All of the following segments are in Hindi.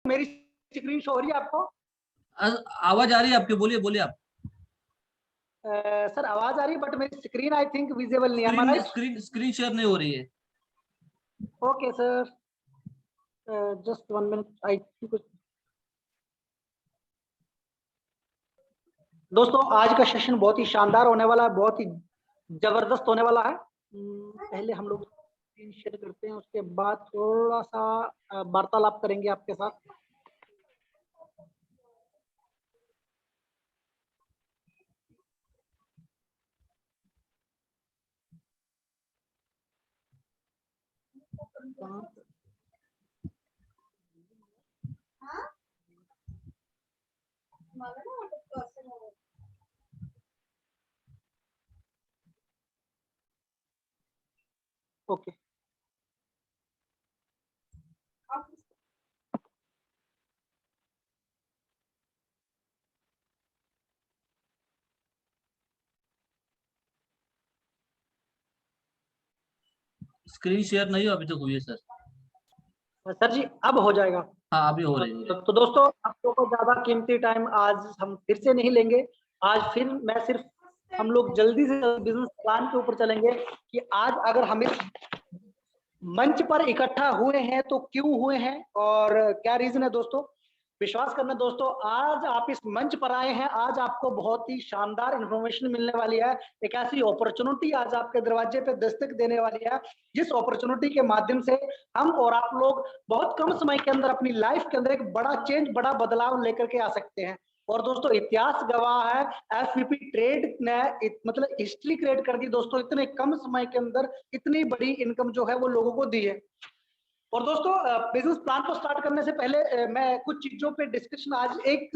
मेरी स्क्रीन शो हो रही है आपको? आवाज आ रही है आपकी, बोलिए बोलिए आप। सर आवाज आ रही है बट मेरी स्क्रीन आई थिंक विजिबल नहीं है। स्क्रीन शेयर नहीं हो रही है। Okay sir, just 1 minute I think. दोस्तों आज का सेशन बहुत ही शानदार होने वाला है, बहुत ही जबरदस्त होने वाला है। पहले हम लोग स्क्रीन शेयर करते हैं, उसके बाद थोड़ा सा वार्तालाप करेंगे आपके साथ। ओके स्क्रीन शेयर नहीं हो अभी तक हुई है सर। सर जी अब हो जाएगा। हाँ अभी हो रही है। तो दोस्तों आप लोगों को ज्यादा कीमती टाइम आज हम फिर से नहीं लेंगे। आज फिर मैं सिर्फ हम लोग जल्दी से बिजनेस प्लान के ऊपर चलेंगे कि आज अगर हम इस मंच पर इकट्ठा हुए हैं तो क्यों हुए हैं और क्या रीजन है। दोस्तों विश्वास करना दोस्तों, आज आप इस मंच पर आए हैं, आज आपको बहुत ही शानदार इंफॉर्मेशन मिलने वाली है। एक ऐसी अपॉर्चुनिटी आज आपके दरवाजे पे दस्तक देने वाली है, जिस अपॉर्चुनिटी के माध्यम से हम और आप लोग बहुत कम समय के अंदर अपनी लाइफ के अंदर एक बड़ा चेंज, बड़ा बदलाव लेकर के आ सकते हैं। और दोस्तों इतिहास गवाह है, एफवीपी ट्रेड ने मतलब हिस्ट्री क्रिएट कर दी दोस्तों, इतने कम समय के अंदर इतनी बड़ी इनकम जो है वो लोगों को दी है। और दोस्तों बिजनेस प्लान को स्टार्ट करने से पहले मैं कुछ चीजों पे डिस्कशन आज 1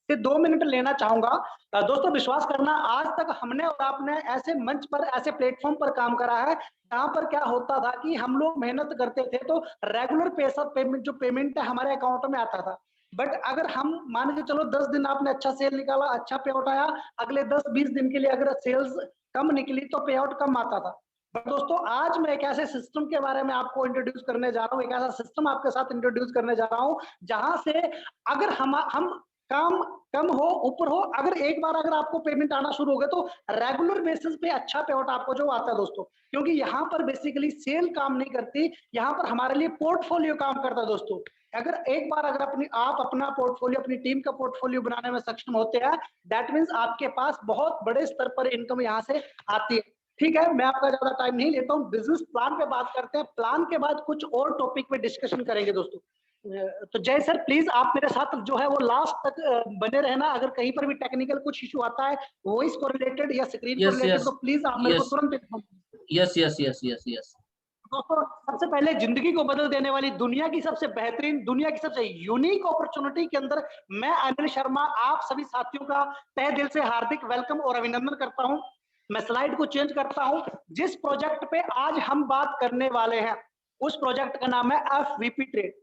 से 2 मिनट लेना चाहूंगा। दोस्तों विश्वास करना, आज तक हमने और आपने ऐसे मंच पर, ऐसे प्लेटफॉर्म पर काम करा है जहां पर क्या होता था कि हम लोग मेहनत करते थे तो रेगुलर पैसा पेमेंट, जो पेमेंट है हमारे अकाउंट में आता था। बट अगर हम मान के चलो 10 दिन आपने अच्छा सेल निकाला, अच्छा पे आउट आया, अगले 10-20 दिन के लिए अगर सेल्स कम निकली तो पे आउट कम आता था। बट दोस्तों आज मैं एक ऐसे सिस्टम के बारे में आपको इंट्रोड्यूस करने जा रहा हूँ, एक ऐसा सिस्टम आपके साथ इंट्रोड्यूस करने जा रहा हूँ जहां से अगर हम काम कम हो ऊपर हो, अगर एक बार अगर आपको पेमेंट आना शुरू हो गया तो रेगुलर बेसिस पे अच्छा पे आउट आपको जो आता है दोस्तों। क्योंकि यहाँ पर बेसिकली सेल काम नहीं करती, यहाँ पर हमारे लिए पोर्टफोलियो काम करता है दोस्तों। अगर एक बार अगर आप अपना पोर्टफोलियो, अपनी टीम का पोर्टफोलियो बनाने में सक्षम होते हैं, दैट मीन्स आपके पास बहुत बड़े स्तर पर इनकम यहाँ से आती है। ठीक है, मैं आपका ज्यादा टाइम नहीं लेता हूँ, बिजनेस प्लान पे बात करते हैं, प्लान के बाद कुछ और टॉपिक पे डिस्कशन करेंगे दोस्तों। तो जय सर प्लीज आप मेरे साथ जो है वो लास्ट तक बने रहना। अगर कहीं पर भी टेक्निकल कुछ इशू आता है वॉइस को रिलेटेड या स्क्रीन को रिलेटेड, तो प्लीज आप मेरे को तुरंत इन्फॉर्म। यस। दोस्तों सबसे पहले जिंदगी को बदल देने वाली, दुनिया की सबसे बेहतरीन, दुनिया की सबसे यूनिक अपॉर्चुनिटी के अंदर मैं अनिल शर्मा आप सभी साथियोों का तहे दिल से हार्दिक वेलकम और अभिनंदन करता हूं। मैं स्लाइड को चेंज करता हूं। जिस प्रोजेक्ट पे आज हम बात करने वाले हैं उस प्रोजेक्ट का नाम है एफवीपी ट्रेड।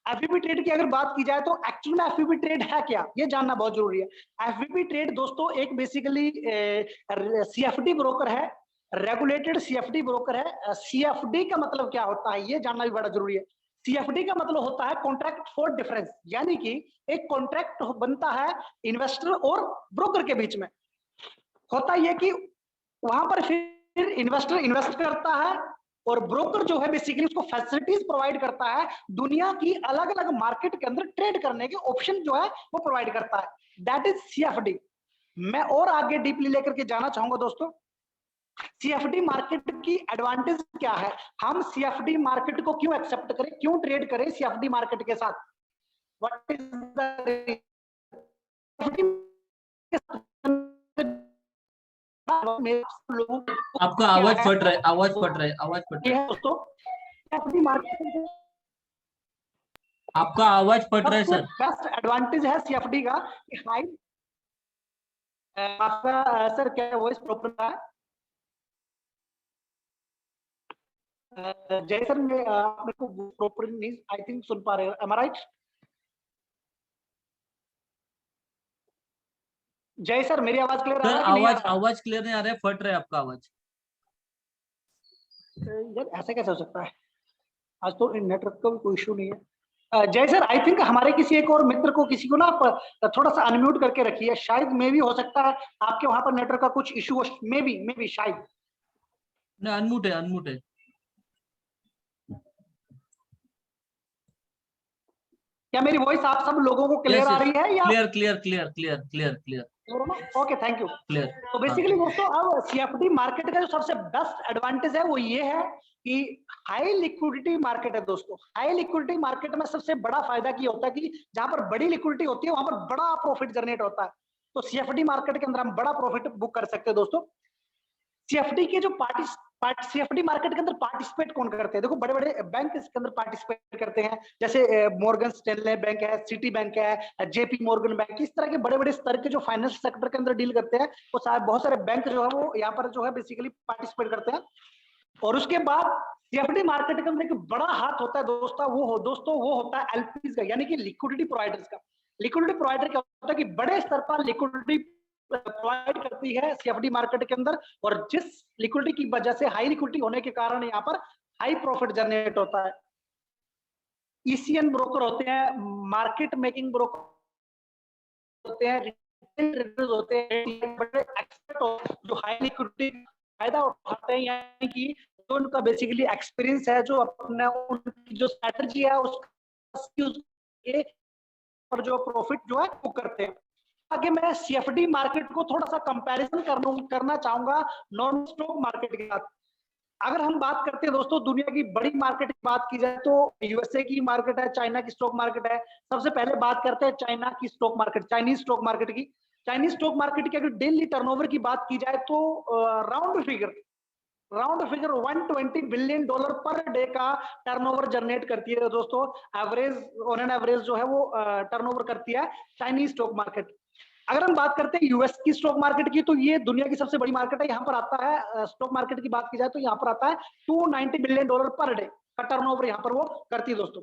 एफवीपी ट्रेड की अगर बात की जाए तो एक्चुअल में एफवीपी ट्रेड है क्या, ये जानना बहुत जरूरी है। एफवीपी ट्रेड दोस्तों एक बेसिकली सीएफडी ब्रोकर है, रेगुलेटेड सीएफडी ब्रोकर है। सीएफडी का मतलब क्या होता है ये जानना भी बड़ा जरूरी है। सीएफडी का मतलब होता है कॉन्ट्रैक्ट फॉर डिफरेंस, यानी कि एक कॉन्ट्रैक्ट बनता है इन्वेस्टर और ब्रोकर के बीच में। होता यह कि वहां पर फिर इन्वेस्टर इन्वेस्ट करता है और ब्रोकर जो है बेसिकली उसको फैसिलिटीज प्रोवाइड करता है, दुनिया की अलग अलग मार्केट के अंदर ट्रेड करने के ऑप्शन जो है वो प्रोवाइड करता है। That is CFD. मैं और आगे डीपली लेकर के जाना चाहूंगा दोस्तों, सीएफडी मार्केट की एडवांटेज क्या है, हम सीएफडी मार्केट को क्यों एक्सेप्ट करें, क्यों ट्रेड करें सीएफडी मार्केट के साथ। व्हाट इज द आपका आवाज फट रहा है, आवाज फट रहा है दोस्तों। सीएफडी मार्केट आपका आवाज फट रहा है सर। बेस्ट एडवांटेज है सीएफडी का कि हाई आपका सर क्या वॉइस प्रॉपर है। जय सर मैं आप मेरे को प्रॉपर नहीं आई थिंक सुन पा रहे हो, एम आई राइट। जय सर मेरी आवाज क्लियर आ रहा है कि नहीं आ रहा? आवाज क्लियर नहीं आ रहा है, फट रहा है आपका आवाज। यार ऐसा कैसे हो सकता है, आज तो नेटवर्क का भी कोई इशू नहीं है। जय सर, आई थिंक हमारे किसी एक और मित्र को, किसी को ना आप थोड़ा सा अनम्यूट करके रखिए, शायद मे भी हो सकता है आपके वहां पर नेटवर्क का कुछ इशू, मे बी शायद। नहीं, अनम्यूट है, अनम्यूट है। क्या मेरी वॉइस आप सब लोगों को क्लियर यस आ यस, रही है या? Clear clear clear clear clear clear okay, thank you. Clear. तो हाँ बेसिकली दोस्तों, अब सीएफडी मार्केट का जो सबसे बेस्ट एडवांटेज है वो ये है कि हाई लिक्विडिटी मार्केट है दोस्तों। हाई लिक्विडिटी मार्केट में सबसे बड़ा फायदा क्या होता है कि जहां पर बड़ी लिक्विडिटी होती है वहां पर बड़ा प्रॉफिट जनरेट होता है। तो सीएफडी मार्केट के अंदर हम बड़ा प्रॉफिट बुक कर सकते हैं दोस्तों। सीएफडी के जो सीएफडी मार्केट के अंदर पार्टिसिपेट कौन करते हैं? देखो, बड़े बड़े बैंक इसके अंदर पार्टिसिपेट करते हैं, जैसे मॉर्गन स्टैनले बैंक है, सिटी बैंक है, जेपी मॉर्गन बैंक, इस तरह के बड़े बड़े स्तर के जो फाइनेंस सेक्टर के अंदर डील करते हैं, वो बहुत सारे बैंक जो है वो यहाँ पर जो है बेसिकली पार्टिसिपेट करते हैं। और उसके बाद सीएफडी मार्केट के अंदर एक बड़ा हाथ होता है दोस्तों, वो होता है एलपीज का, यानी कि लिक्विडिटी प्रोवाइडर्स का। लिक्विडिटी प्रोवाइडर क्या होता है कि बड़े स्तर पर लिक्विडिटी प्रोवाइड करती है सीएफडी मार्केट के अंदर, और जिस लिक्विडिटी की वजह से, हाई लिक्विडिटी होने के कारण यहाँ पर हाई प्रॉफिट जनरेट होता है। ईसीएन ब्रोकर होते हैं, मार्केट मेकिंग ब्रोकर होते हैं, रिटेल ट्रेडर्स होते हैं, बड़े एक्सपर्ट जो हाई लिक्विडिटी फायदा उठाते हैं, यानी कि जो उनका बेसिकली एक्सपीरियंस है, जो अपना उनकी जो स्ट्रेटजी है उसके और जो प्रॉफिट जो है वो करते हैं। आगे मैं सीएफडी मार्केट को थोड़ा सा कंपैरिजन करना चाहूंगा नॉर्मल स्टॉक मार्केट के साथ। अगर हम बात करते हैं दोस्तों दुनिया की बड़ी मार्केट की बात की जाए तो यूएसए की मार्केट है, चाइना की स्टॉक मार्केट है। सबसे पहले बात करते हैं चाइना की stock market, Chinese stock market की। चाइनीज स्टॉक मार्केट की अगर डेली टर्नओवर की बात की जाए तो round figure 120 billion dollar per day का टर्नओवर जनरेट करती है दोस्तों। एवरेज, ऑन एन एवरेज जो है वो टर्नओवर करती है चाइनीज स्टॉक मार्केट। अगर हम बात करते हैं यूएस की स्टॉक मार्केट की, तो ये दुनिया की सबसे बड़ी मार्केट है। यहाँ पर आता है स्टॉक मार्केट की बात की जाए तो यहाँ पर आता है 290 बिलियन डॉलर पर डे का टर्नओवर यहाँ पर वो करती है दोस्तों।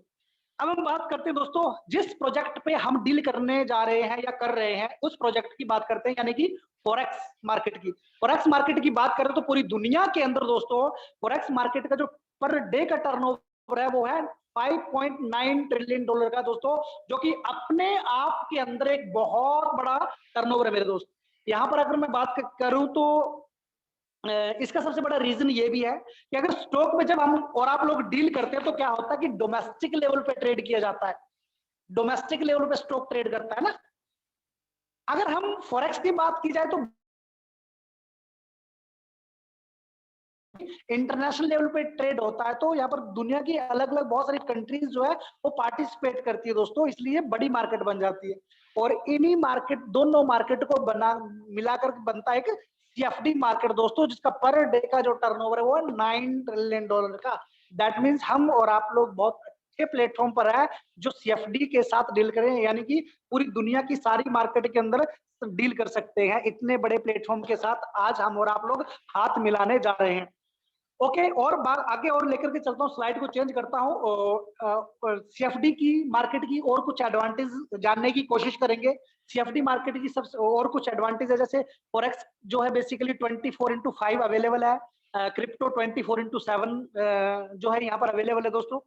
अब हम बात करते हैं दोस्तों जिस प्रोजेक्ट पे हम डील करने जा रहे हैं या कर रहे हैं, उस प्रोजेक्ट की बात करते हैं, यानी कि फॉरेक्स मार्केट की। फॉरेक्स मार्केट की बात करें तो पूरी दुनिया के अंदर दोस्तों फॉरेक्स मार्केट का जो पर डे का टर्नओवर है वो है 5.9 ट्रिलियन डॉलर का दोस्तों, जो कि अपने आप के अंदर एक बहुत बड़ा टर्नओवर है मेरे दोस्त। यहाँ पर अगर मैं बात करूं तो इसका सबसे बड़ा रीजन ये भी है कि अगर स्टॉक में जब हम और आप लोग डील करते हैं तो क्या होता है कि डोमेस्टिक लेवल पे ट्रेड किया जाता है, डोमेस्टिक लेवल पे स्टॉक ट्रेड करता है ना। अगर हम फॉरेक्स की बात की जाए तो इंटरनेशनल लेवल पे ट्रेड होता है, तो यहाँ पर दुनिया की अलग अलग बहुत सारी कंट्रीज जो है वो पार्टिसिपेट करती है दोस्तों, इसलिए बड़ी मार्केट बन जाती है। और इन्हीं मार्केट, दोनों मार्केट को बना मिलाकर बनता है एक सीएफडी मार्केट दोस्तों, जिसका पर डे का जो टर्नओवर है वो 9 ट्रिलियन डॉलर का। दैट मीन्स हम और आप लोग बहुत अच्छे प्लेटफॉर्म पर है जो सीएफडी के साथ डील करें, यानी कि पूरी दुनिया की सारी मार्केट के अंदर डील कर सकते हैं। इतने बड़े प्लेटफॉर्म के साथ आज हम और आप लोग हाथ मिलाने जा रहे हैं। ओके, और आगे और लेकर के चलता हूँ, स्लाइड को चेंज करता हूँ। सीएफडी की मार्केट की और कुछ एडवांटेज जानने की कोशिश करेंगे। सीएफडी मार्केट की सबसे और कुछ एडवांटेज है, जैसे फॉरेक्स जो है बेसिकली 24/5 अवेलेबल है, क्रिप्टो 24/7 जो है यहाँ पर अवेलेबल है दोस्तों।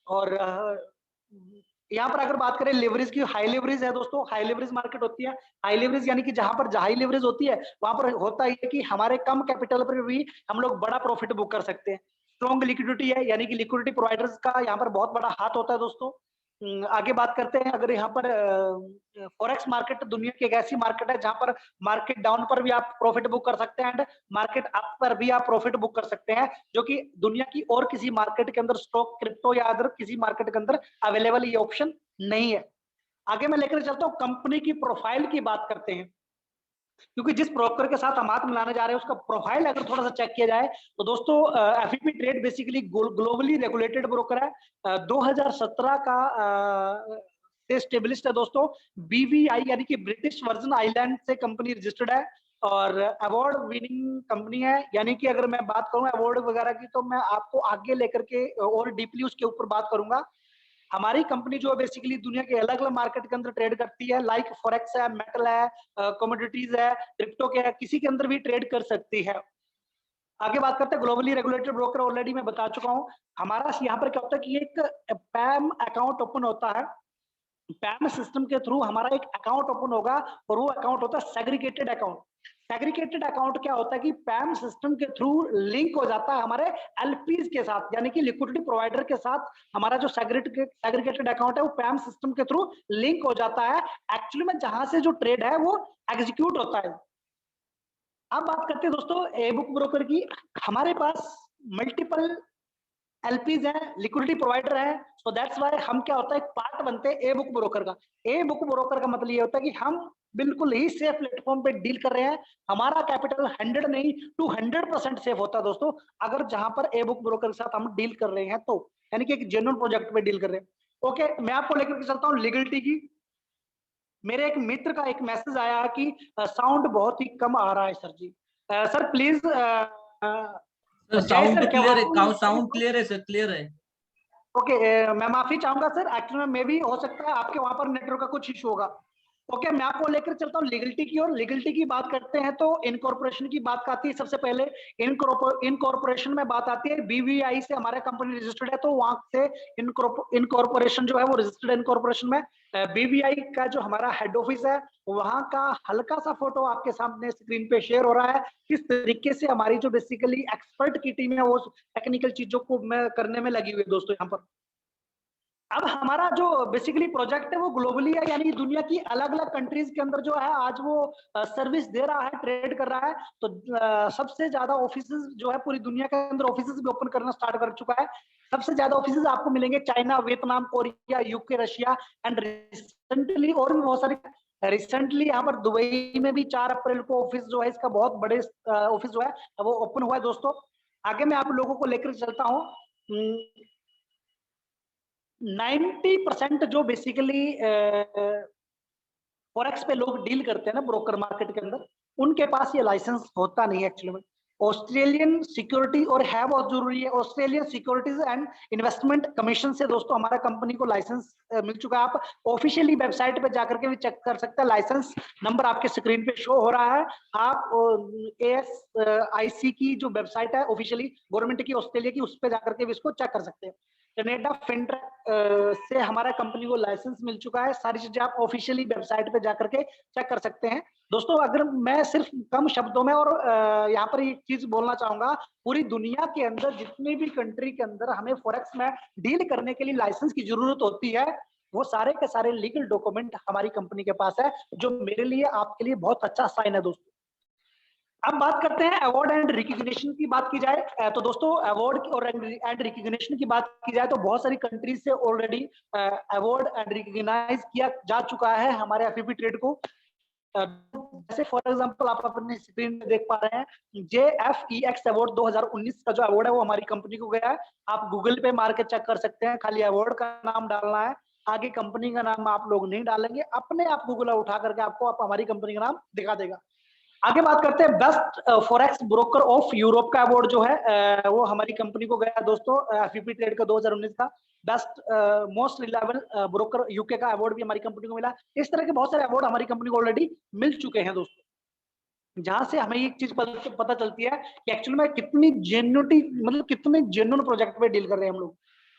और यहाँ पर अगर बात करें लेवरेज की, हाई लेवरेज है दोस्तों, हाई लेवरेज मार्केट होती है। हाई लेवरेज यानी कि जहां पर हाई लेवरेज होती है वहां पर होता है कि हमारे कम कैपिटल पर भी हम लोग बड़ा प्रॉफिट बुक कर सकते हैं। स्ट्रॉन्ग लिक्विडिटी है, यानी कि लिक्विडिटी प्रोवाइडर्स का यहाँ पर बहुत बड़ा हाथ होता है दोस्तों। आगे बात करते हैं, अगर यहाँ पर फॉरेक्स मार्केट दुनिया की एक ऐसी मार्केट है जहां पर मार्केट डाउन पर भी आप प्रॉफिट बुक कर सकते हैं एंड मार्केट अप पर भी आप प्रॉफिट बुक कर सकते हैं, जो कि दुनिया की और किसी मार्केट के अंदर, स्टॉक, क्रिप्टो या अदर किसी मार्केट के अंदर अवेलेबल ये ऑप्शन नहीं है। आगे मैं लेकर चलता हूँ, कंपनी की प्रोफाइल की बात करते हैं, क्योंकि जिस ब्रोकर के साथ हम हाथ मिलाने जा रहे हैं उसका प्रोफाइल अगर थोड़ा सा चेक किया जाए तो दोस्तों FEP trade basically globally regulated broker है। 2017 का से स्टेब्लिश्ड है दोस्तों। बीवीआई यानी कि ब्रिटिश वर्जन आइलैंड से कंपनी रजिस्टर्ड है और अवार्ड विनिंग कंपनी है। यानी कि अगर मैं बात करूं अवार्ड वगैरह की तो मैं आपको आगे लेकर के और डीपली उसके ऊपर बात करूंगा। हमारी कंपनी जो है बेसिकली दुनिया के अलग अलग मार्केट के अंदर ट्रेड करती है, लाइक फॉरेक्स है, मेटल है, कमोडिटीज है, क्रिप्टो के है, किसी के अंदर भी ट्रेड कर सकती है। आगे बात करते हैं ग्लोबली रेगुलेटेड ब्रोकर, ऑलरेडी मैं बता चुका हूं। हमारा यहाँ पर क्या होता है कि एक पैम अकाउंट ओपन होता है, पैम सिस्टम के थ्रू हमारा एक अकाउंट ओपन होगा और वो अकाउंट होता है सेग्रीगेटेड अकाउंट। सेग्रीगेटेड अकाउंट क्या होता है कि पैम सिस्टम के थ्रू लिंक हो जाता है हमारे एलपीज के साथ, यानी कि लिक्विडिटी प्रोवाइडर के साथ। हमारा जो सेग्रीगेटेड अकाउंट है वो पैम सिस्टम के थ्रू लिंक हो जाता है। एक्चुअली में जहां से जो ट्रेड है वो एग्जीक्यूट होता है। अब बात करते हैं दोस्तों ए बुक ब्रोकर की। हमारे पास मल्टीपल एलपीज है, लिक्विडिटी प्रोवाइडर है, सो दैट्स वाई हम क्या होता है पार्ट बनते हैं ए बुक ब्रोकर का। ए बुक ब्रोकर का मतलब ये होता है कि हम बिल्कुल ही सेफ प्लेटफॉर्म पे डील कर रहे हैं। हमारा कैपिटल 100 नहीं 200% सेफ होता है दोस्तों, अगर जहां पर ए बुक ब्रोकर के साथ हम डील कर रहे हैं तो, यानी कि एक जेन्युइन प्रोजेक्ट पे डील कर रहे हैं। ओके, मैं आपको लेकर के चलता हूँ लीगलिटी की। मेरे एक मित्र का एक मैसेज आया कि साउंड बहुत ही कम आ रहा है sir ji. Sir please sound clear है, साउंड क्लियर है सर, क्लियर है। ओके, मैं माफी चाहूंगा सर, एक्चुअली में भी हो सकता है आपके वहां पर नेटवर्क का कुछ इशू होगा। ओके, मैं आपको लेकर चलता हूँ लीगलिटी की ओर। लीगलिटी की बात करते हैं तो इनकॉर्पोरेशन की बात आती है। सबसे पहले इनकॉर्पोरेशन में बात आती है, बीवीआई से हमारा कंपनी रजिस्टर्ड है तो वहां से इनकॉर्पोरेशन जो है वो रजिस्टर्ड इनकॉर्पोरेशन में। बीवीआई का जो हमारा हेड ऑफिस है वहां का हल्का सा फोटो आपके सामने स्क्रीन पे शेयर हो रहा है। किस तरीके से हमारी जो बेसिकली एक्सपर्ट की टीम है वो टेक्निकल चीजों को करने में लगी हुई है दोस्तों यहाँ पर। अब हमारा जो बेसिकली प्रोजेक्ट है वो ग्लोबली है, यानी दुनिया की अलग अलग कंट्रीज के अंदर जो है आज वो सर्विस दे रहा है, ट्रेड कर रहा है। तो सबसे ज्यादा ऑफिसेज जो है पूरी दुनिया के अंदर ऑफिसेज भी ओपन करना स्टार्ट कर चुका है। सबसे ज्यादा ऑफिसेज आपको मिलेंगे China, Vietnam, Korea, UK, Russia and recently और भी बहुत सारे। रिसेंटली यहाँ पर दुबई में भी 4 अप्रैल को ऑफिस जो है इसका बहुत बड़े ऑफिस जो है वो ओपन हुआ है दोस्तों। आगे मैं आप लोगों को लेकर चलता हूँ। 90% जो बेसिकली फॉरेक्स पे लोग डील करते हैं ना ब्रोकर मार्केट के अंदर, उनके पास ये लाइसेंस होता नहीं है एक्चुअली में। ऑस्ट्रेलियन सिक्योरिटी और है बहुत जरूरी है, Australian securities and investment commission से दोस्तों हमारा कंपनी को लाइसेंस मिल चुका है। आप ऑफिशियली वेबसाइट पे जाकर के भी चेक कर सकते हैं, लाइसेंस नंबर आपके स्क्रीन पे शो हो रहा है। आप ASIC की जो वेबसाइट है ऑफिशियली गवर्नमेंट की ऑस्ट्रेलिया की, उस पर जाकर के भी इसको चेक कर सकते हैं। कनाडा फिनट्रैक से हमारा कंपनी को लाइसेंस मिल चुका है। सारी चीजें आप ऑफिशियली वेबसाइट पे जाकर के चेक कर सकते हैं दोस्तों। अगर मैं सिर्फ कम शब्दों में और यहाँ पर एक चीज बोलना चाहूंगा, पूरी दुनिया के अंदर जितनी भी कंट्री के अंदर हमें फॉरेक्स में डील करने के लिए लाइसेंस की जरूरत होती है, वो सारे के सारे लीगल डॉक्यूमेंट हमारी कंपनी के पास है, जो मेरे लिए आपके लिए बहुत अच्छा साइन है दोस्तों। अब बात करते हैं अवार्ड एंड रिकग्निशन की। बात की जाए तो दोस्तों अवार्ड और एंड रिकग्निशन की बात की जाए तो बहुत सारी कंट्रीज से ऑलरेडी अवार्ड एंड रिकग्नाइज किया जा चुका है हमारे एफपीपी ट्रेड को। जैसे फॉर एग्जांपल आप अपने स्क्रीन में देख पा रहे हैं JFEX अवार्ड 2019 का जो अवार्ड है वो हमारी कंपनी को गया है। आप गूगल पे मार के चेक कर सकते हैं, खाली अवार्ड का नाम डालना है, आगे कंपनी का नाम आप लोग नहीं डालेंगे, अपने आप गूगल उठा करके आपको हमारी कंपनी का नाम दिखा देगा। आगे बात करते हैं best forex broker of Europe का अवार्ड जो है वो हमारी कंपनी को गया दोस्तों। एफपीपी ट्रेड का 2019 का best most reliable broker UK का अवार्ड भी हमारी कंपनी को मिला। इस तरह के बहुत सारे अवार्ड हमारी कंपनी को ऑलरेडी मिल चुके हैं दोस्तों, जहां से हमें एक चीज पता चलती है कि एक्चुअली में कितनी जेन्युइनिटी, मतलब कितने जेन्युइन प्रोजेक्ट पे डील कर रहे हैं हम लोग।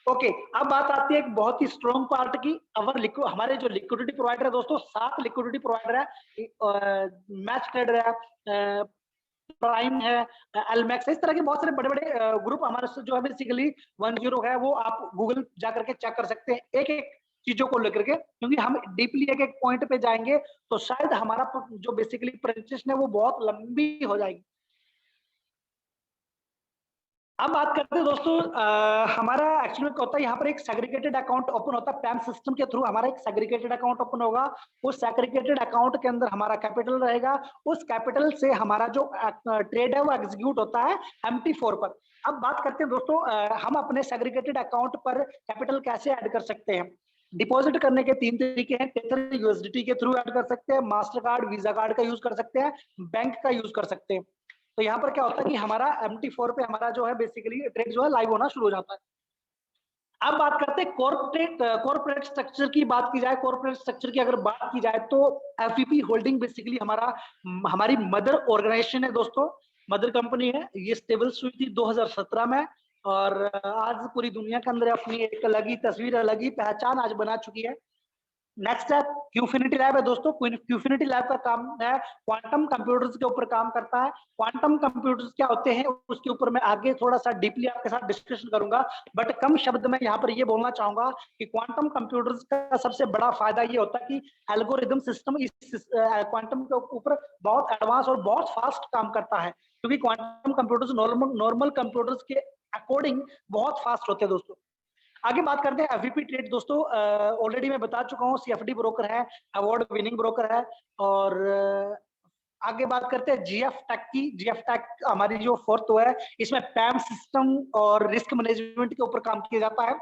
ओके, अब बात आती है एक बहुत ही स्ट्रॉन्ग पार्ट की। हमारे जो लिक्विडिटी प्रोवाइडर है दोस्तों, 7 लिक्विडिटी प्रोवाइडर है, मैच ट्रेडर है, प्राइम है, एलमैक्स, इस तरह के बहुत सारे बड़े बड़े ग्रुप हमारे से जो है बेसिकली 10 है, वो आप गूगल जाकर के चेक कर सकते हैं एक एक चीजों को लेकर के, क्योंकि हम डीपली एक एक पॉइंट पे जाएंगे तो शायद हमारा जो बेसिकली प्रेजेंटेशन है वो बहुत लंबी हो जाएगी। अब बात करते हैं दोस्तों हमारा एक्चुअली क्या होता है, यहाँ पर एक सेग्रीगेटेड अकाउंट ओपन होता है पैम सिस्टम के थ्रू। हमारा एक सेग्रीगेटेड अकाउंट ओपन होगा, उस सेग्रीगेटेड अकाउंट के अंदर हमारा कैपिटल रहेगा, उस कैपिटल से हमारा जो ट्रेड है वो एग्जीक्यूट होता है MT4 पर। अब बात करते हैं दोस्तों हम अपने सेग्रीगेटेड अकाउंट पर कैपिटल कैसे ऐड कर सकते हैं। डिपॉजिट करने के 3 तरीके हैं, टेथर USDT के थ्रू ऐड कर सकते हैं, मास्टर कार्ड, वीजा कार्ड का यूज कर सकते हैं, बैंक का यूज कर सकते हैं। तो यहाँ पर क्या होता है कि हमारा MT4 पे हमारा जो है बेसिकली ट्रेड जो है लाइव होना शुरू हो जाता है। अब बात करते हैं कॉर्पोरेट स्ट्रक्चर की बात की जाए। कॉर्पोरेट स्ट्रक्चर की अगर बात की जाए तो एफपीपी होल्डिंग बेसिकली हमारी मदर ऑर्गेनाइजेशन है दोस्तों। मदर कंपनी है। ये स्टेबल्स हुई थी 2017 में और आज पूरी दुनिया के अंदर अपनी एक अलग ही तस्वीर, अलग ही पहचान आज बना चुकी है। नेक्स्ट है क्यूफिनिटी लैब है दोस्तों। क्यूफिनिटी लैब का काम है क्वांटम कंप्यूटर्स के ऊपर काम करता है। क्वांटम कंप्यूटर्स क्या होते हैं उसके ऊपर मैं आगे थोड़ा सा डीपली आपके साथ डिस्कशन करूंगा, बट कम शब्द में यहाँ पर ये बोलना चाहूंगा कि क्वांटम कंप्यूटर्स का सबसे बड़ा फायदा ये होता है कि एल्गोरिदम सिस्टम इस क्वांटम के ऊपर बहुत एडवांस और बहुत फास्ट काम करता है, क्योंकि क्वांटम कंप्यूटर्स नॉर्मल कंप्यूटर्स के अकॉर्डिंग बहुत फास्ट होते हैं दोस्तों। आगे बात करते हैं एफवीपी ट्रेड दोस्तों। ऑलरेडी मैं बता चुका हूँ सीएफडी ब्रोकर है, अवार्ड विनिंग ब्रोकर है। और आगे बात करते हैं जीएफ टेक की। जीएफ टेक हमारी जो फोर्थ है, इसमें पैम सिस्टम और रिस्क मैनेजमेंट के ऊपर काम किया जाता है।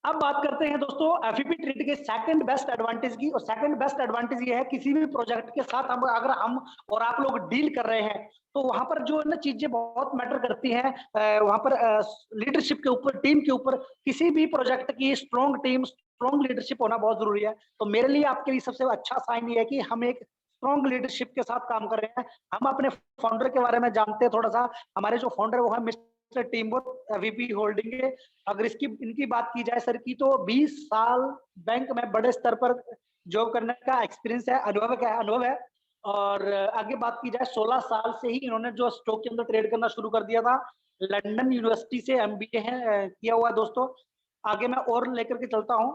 अब बात करते हैं दोस्तों एफवीपी ट्रेड के सेकंड बेस्ट एडवांटेज की। और सेकंड बेस्ट एडवांटेज ये है, किसी भी प्रोजेक्ट के साथ हम अगर हम और आप लोग डील कर रहे हैं तो वहां पर जो ना चीजें बहुत मैटर करती हैं, वहां पर लीडरशिप के ऊपर, टीम के ऊपर, किसी भी प्रोजेक्ट की स्ट्रॉन्ग टीम, स्ट्रॉन्ग लीडरशिप होना बहुत जरूरी है। तो मेरे लिए, आपके लिए सबसे अच्छा साइन ये है कि हम एक स्ट्रॉन्ग लीडरशिप के साथ काम कर रहे हैं। हम अपने फाउंडर के बारे में जानते हैं थोड़ा सा। हमारे जो फाउंडर है वो है मिस्टर टीमवुड वीपी होल्डिंग के। अगर इनकी बात की जाए सर की, तो 20 साल बैंक में बड़े स्तर पर जॉब करने का एक्सपीरियंस है, अनुभव है। और आगे बात की जाए, 16 साल से ही इन्होंने जो स्टॉक के अंदर ट्रेड करना शुरू कर दिया था। लंदन यूनिवर्सिटी से एमबीए है किया हुआ दोस्तों। आगे मैं और लेकर के चलता हूं।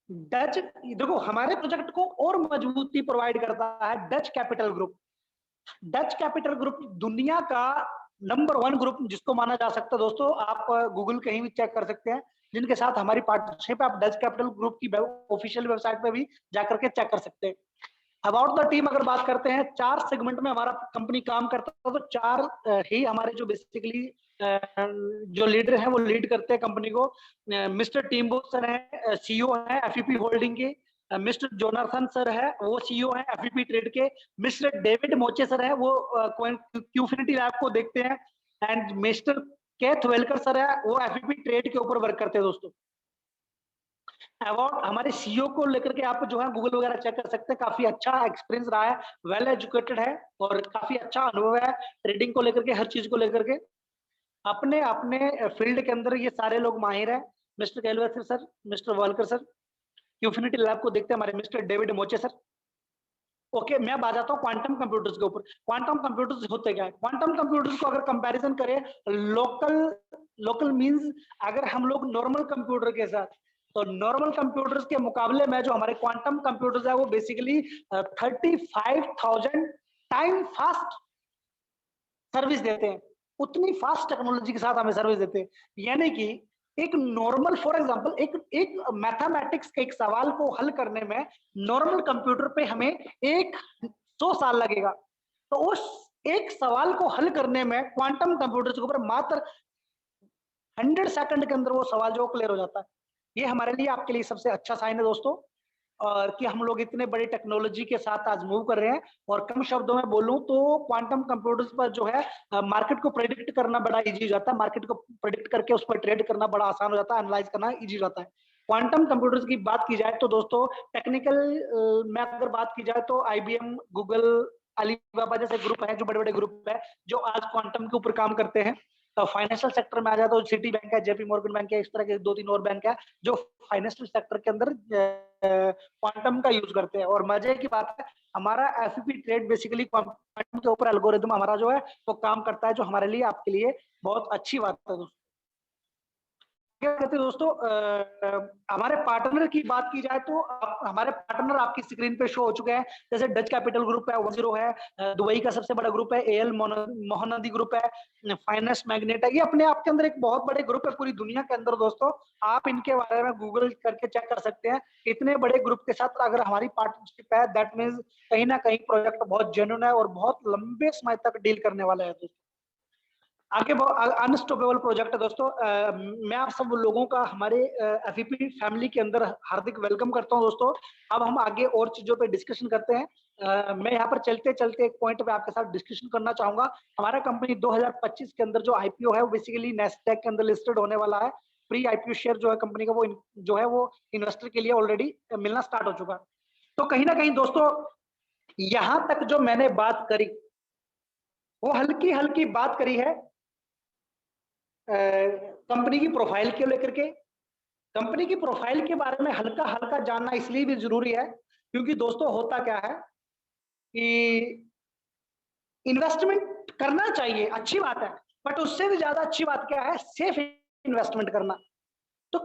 डच, देखो हमारे प्रोजेक्ट को और मजबूती प्रोवाइड करता है Dutch capital group. Dutch capital group दुनिया का नंबर 1 ग्रुप जिसको माना जा सकता है दोस्तों। आप गूगल कहीं भी चेक कर सकते हैं, जिनके साथ हमारी पार्टनरशिप है। आप डच कैपिटल ग्रुप की ऑफिशियल वेबसाइट पे भी जाकर के चेक कर सकते हैं। अबाउट द टीम अगर बात करते हैं, 4 सेगमेंट में हमारा कंपनी काम करता है। तो 4 ही हमारे जो बेसिकली जो लीडर हैं वो लीड करते हैं कंपनी को। मिस्टर टीमबो सर है, सीईओ है एफईपी होल्डिंग के। मिस्टर जोनाथन सर है, वो सीईओ है एफईपी ट्रेड के। मिस्टर डेविड मोचे सर है, वो क्यूफिनिटी लैब को देखते हैं। And mister kth Velkar sir है, वो एफईपी ट्रेड के ऊपर वर्क करते हैं दोस्तों। अवार्ड हमारे सीईओ को लेकर के आप जो है गूगल वगैरह चेक कर सकते हैं। काफी अच्छा एक्सपीरियंस रहा है, वेल एजुकेटेड है और काफी अच्छा अनुभव है ट्रेडिंग को लेकर के, हर चीज को लेकर के। अपने अपने फील्ड के अंदर ये सारे लोग माहिर है। मिस्टर कैलवेसर sir, mister Walker sir. Qfinity lab को देखते हैं हमारे mister David Moche sir. Okay, मैं आ जाता हूँ क्वांटम कंप्यूटर्स के ऊपर। क्वांटम कंप्यूटर्स होते क्या है? क्वांटम कंप्यूटर्स को अगर कंपैरिजन करें लोकल मींस, अगर हम लोग नॉर्मल कंप्यूटर के साथ, तो नॉर्मल कंप्यूटर्स के मुकाबले में जो हमारे क्वांटम कंप्यूटर्स है वो बेसिकली 35,000 टाइम फास्ट सर्विस देते हैं। उतनी फास्ट टेक्नोलॉजी के साथ हमें सर्विस देते हैं। यानी कि एक नॉर्मल, फॉर एग्जांपल, एक मैथमेटिक्स के एक सवाल को हल करने में नॉर्मल कंप्यूटर पे हमें 100 साल लगेगा, तो उस एक सवाल को हल करने में क्वांटम कंप्यूटर के ऊपर मात्र 100 सेकंड के अंदर वो सवाल जो क्लियर हो जाता है। ये हमारे लिए, आपके लिए सबसे अच्छा साइन है दोस्तों, और कि हम लोग इतने बड़ी टेक्नोलॉजी के साथ आज मूव कर रहे हैं। और कम शब्दों में बोलूं तो क्वांटम कंप्यूटर्स पर जो है मार्केट को प्रेडिक्ट करना बड़ा इजी हो जाता है। मार्केट को प्रेडिक्ट करके उस पर ट्रेड करना बड़ा आसान हो जाता है, एनालाइज करना इजी हो जाता है। क्वांटम कंप्यूटर्स की बात की जाए तो दोस्तों, टेक्निकल में अगर बात की जाए तो आईबीएम, गूगल, अलीबाबा जैसे ग्रुप है, जो बड़े बड़े ग्रुप है जो आज क्वांटम के ऊपर काम करते हैं। फाइनेंशियल सेक्टर में आ जाए तो सिटी बैंक है, जेपी मॉर्गन बैंक है, इस तरह के 2-3 और बैंक है जो फाइनेंशियल सेक्टर के अंदर क्वांटम का यूज करते हैं। और मजे की बात है, हमारा एफपी ट्रेड बेसिकली क्वांटम के ऊपर एल्गोरिदम हमारा जो है वो काम करता है, जो हमारे लिए, आपके लिए बहुत अच्छी बात है दोस्तों। क्या कहते हैं दोस्तों, हमारे पार्टनर की बात की जाए तो हमारे पार्टनर आपकी स्क्रीन पे शो हो चुके हैं। जैसे डच कैपिटल ग्रुप है, 10 है, दुबई का सबसे बड़ा ग्रुप है, एएल मोहनदी ग्रुप है, फाइनेंस मैग्नेट है। ये अपने आप के अंदर एक बहुत बड़े ग्रुप है पूरी दुनिया के अंदर दोस्तों। आप इनके बारे में गूगल करके चेक कर सकते हैं। इतने बड़े ग्रुप के साथ अगर हमारी पार्टनरशिप है, दैट मीन्स कहीं ना कहीं प्रोजेक्ट बहुत जेन्युइन है और बहुत लंबे समय तक डील करने वाला है दोस्तों। आगे अनस्टॉपेबल प्रोजेक्ट है दोस्तों। मैं आप सब लोगों का हमारे एफईपी फैमिली के अंदर हार्दिक वेलकम करता हूं दोस्तों। अब हम आगे और चीजों पे डिस्कशन करते हैं। मैं यहाँ पर चलते चलते एक पॉइंट पे आपके साथ डिस्कशन करना चाहूंगा। हमारा कंपनी 2025 के अंदर जो आईपीओ है वो बेसिकली नेस्डैक के अंदर लिस्टेड होने वाला है। प्री आईपीओ शेयर जो है कंपनी का, वो जो है वो इन्वेस्टर के लिए ऑलरेडी मिलना स्टार्ट हो चुका है। तो कहीं ना कहीं दोस्तों, यहां तक जो मैंने बात करी वो हल्की हल्की बात करी है कंपनी की प्रोफाइल को लेकर के। कंपनी की प्रोफाइल के बारे में हल्का हल्का जानना इसलिए भी जरूरी है क्योंकि दोस्तों होता क्या है कि इन्वेस्टमेंट करना चाहिए, अच्छी बात है, बट उससे भी ज्यादा अच्छी बात क्या है, सेफ इन्वेस्टमेंट करना। तो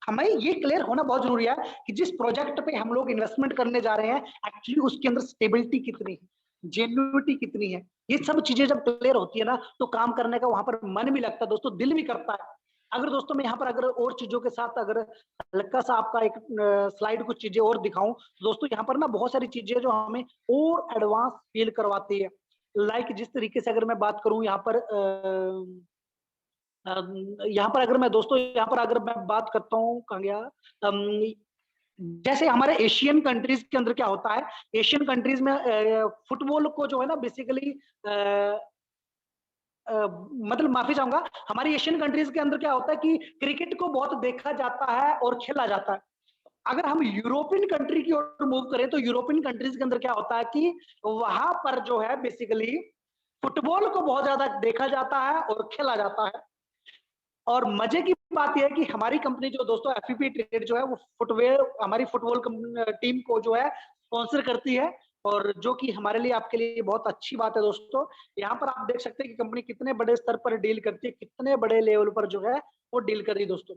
हमें ये क्लियर होना बहुत जरूरी है कि जिस प्रोजेक्ट पे हम लोग इन्वेस्टमेंट करने जा रहे हैं एक्चुअली उसके अंदर स्टेबिलिटी कितनी है, जेन्युइनिटी कितनी है। ये सब चीजें जब क्लियर होती है ना तो काम करने का वहां पर मन भी लगता है दोस्तों, दिल भी करता है। अगर दोस्तों मैं यहाँ पर अगर और चीजों के साथ अगर हल्का सा आपका एक स्लाइड कुछ चीजें और दिखाऊं तो दोस्तों यहाँ पर ना बहुत सारी चीजें जो हमें और एडवांस फील करवाती है। लाइक जिस तरीके से अगर मैं बात करूं यहाँ पर यहाँ पर अगर मैं दोस्तों यहाँ पर अगर मैं बात करता हूँ कहाँ गया, जैसे हमारे एशियन कंट्रीज के अंदर क्या होता है, एशियन कंट्रीज में फुटबॉल को जो है ना बेसिकली मतलब माफी चाहूंगा, हमारी एशियन कंट्रीज के अंदर क्या होता है कि क्रिकेट को बहुत देखा जाता है और खेला जाता है। अगर हम यूरोपियन कंट्री की ओर मूव करें तो यूरोपियन कंट्रीज के अंदर क्या होता है कि वहां पर जो है बेसिकली फुटबॉल को बहुत ज्यादा देखा जाता है और खेला जाता है। और मजे की बात यह है कि हमारी कंपनी जो दोस्तों एफपीपी ट्रेड जो है वो फुटवेयर हमारी फुटबॉल टीम को जो है स्पॉन्सर करती है, और जो कि हमारे लिए आपके लिए बहुत अच्छी बात है दोस्तों। यहाँ पर आप देख सकते हैं कि कंपनी कितने बड़े स्तर पर डील करती है, कितने बड़े लेवल पर जो है वो डील कर रही है दोस्तों।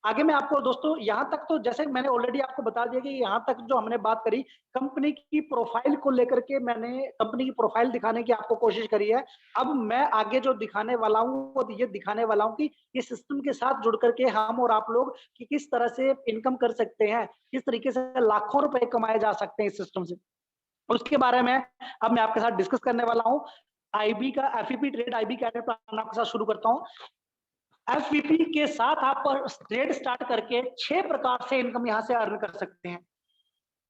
आगे मैं आपको दोस्तों यहाँ तक तो जैसे मैंने ऑलरेडी आपको बता दिया कि यहाँ तक जो हमने बात करी कंपनी की प्रोफाइल को लेकर के, मैंने कंपनी की प्रोफाइल दिखाने की आपको कोशिश करी है। अब मैं आगे जो दिखाने वाला हूँ वो ये दिखाने वाला हूँ कि इस सिस्टम के साथ जुड़ करके हम और आप लोग कि किस तरह से इनकम कर सकते हैं, किस तरीके से लाखों रुपए कमाए जा सकते हैं इस सिस्टम से, उसके बारे में अब मैं आपके साथ डिस्कस करने वाला हूँ। आईबी का एफईपी ट्रेड आईबी कैडर प्लान आपके साथ शुरू करता हूँ। एफवीपी के साथ आप ट्रेड स्टार्ट करके 6 प्रकार से इनकम यहां से अर्न कर सकते हैं।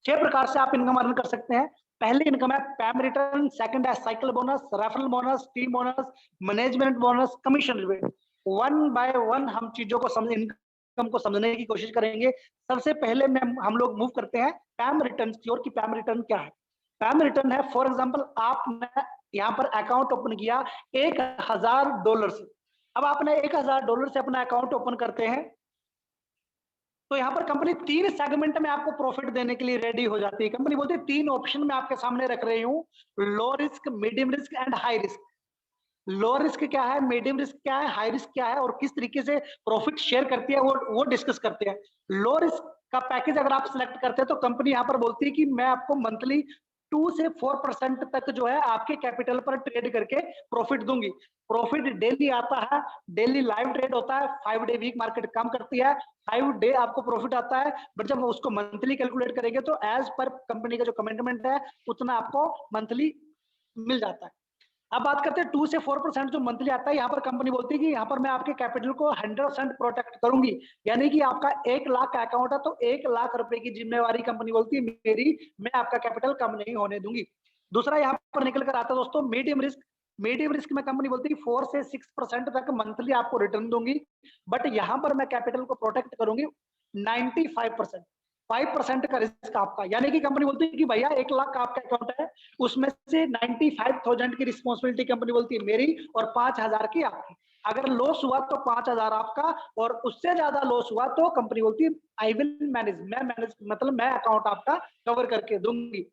6 प्रकार से आप इनकम अर्न कर सकते हैं। पहली इनकम है पैम रिटर्न, सेकंड है cycle bonus, referral bonus, team bonus, management bonus, commission rebate. One by one हम चीजों को समझ इनकम को समझने की कोशिश करेंगे। सबसे पहले में हम लोग मूव करते हैं पैम रिटर्न की ओर कि पैम रिटर्न क्या है। पैम रिटर्न है फॉर एग्जांपल आपने यहाँ पर अकाउंट ओपन किया $1000 से। अब आपने $1000 से अपना अकाउंट ओपन करते हैं तो यहाँ पर कंपनी 3 सेगमेंट में आपको प्रॉफिट देने के लिए रेडी हो जाती है। कंपनी बोलती है 3 ऑप्शन में आपके सामने रख रही हूँ, low risk, medium risk and high risk. Low risk क्या है, मीडियम रिस्क क्या है, हाई रिस्क क्या है और किस तरीके से प्रॉफिट शेयर करती है वो डिस्कस करते हैं। लो रिस्क का पैकेज अगर आप सिलेक्ट करते हैं तो कंपनी यहाँ पर बोलती है कि मैं आपको मंथली 2 से 4% तक जो है आपके कैपिटल पर ट्रेड करके प्रॉफिट दूंगी। प्रॉफिट डेली आता है, डेली लाइव ट्रेड होता है, 5 डे वीक मार्केट काम करती है, 5 डे आपको प्रॉफिट आता है। बट जब उसको मंथली कैलकुलेट करेंगे तो एज पर कंपनी का जो कमिटमेंट है उतना आपको मंथली मिल जाता है। अब बात करते हैं 2 से 4% जो मंथली आता है। यहाँ पर कंपनी बोलती है कि यहाँ पर मैं आपके कैपिटल को 100% प्रोटेक्ट करूंगी, यानी कि आपका 1 लाख का अकाउंट है तो 1 लाख रुपए की जिम्मेवारी कंपनी बोलती है मेरी, मैं आपका कैपिटल कम नहीं होने दूंगी। दूसरा यहाँ पर निकल कर आता है दोस्तों मीडियम रिस्क। मीडियम रिस्क में कंपनी बोलती है 4 से 6% तक मंथली आपको रिटर्न दूंगी, बट यहाँ पर मैं कैपिटल को प्रोटेक्ट करूंगी 95%। 5% का रिस्क आपका, यानी कि कंपनी बोलती है कि भैया 1 लाख का आपका अकाउंट है उसमें से 95,000 की रिस्पॉन्सिबिलिटी कंपनी बोलती है मेरी और 5,000 की आपकी। अगर लॉस हुआ तो 5,000 आपका और उससे ज्यादा लॉस हुआ तो कंपनी बोलती है आई विल मैनेज, मैं मैनेज मतलब मैं अकाउंट आपका कवर करके दूंगी।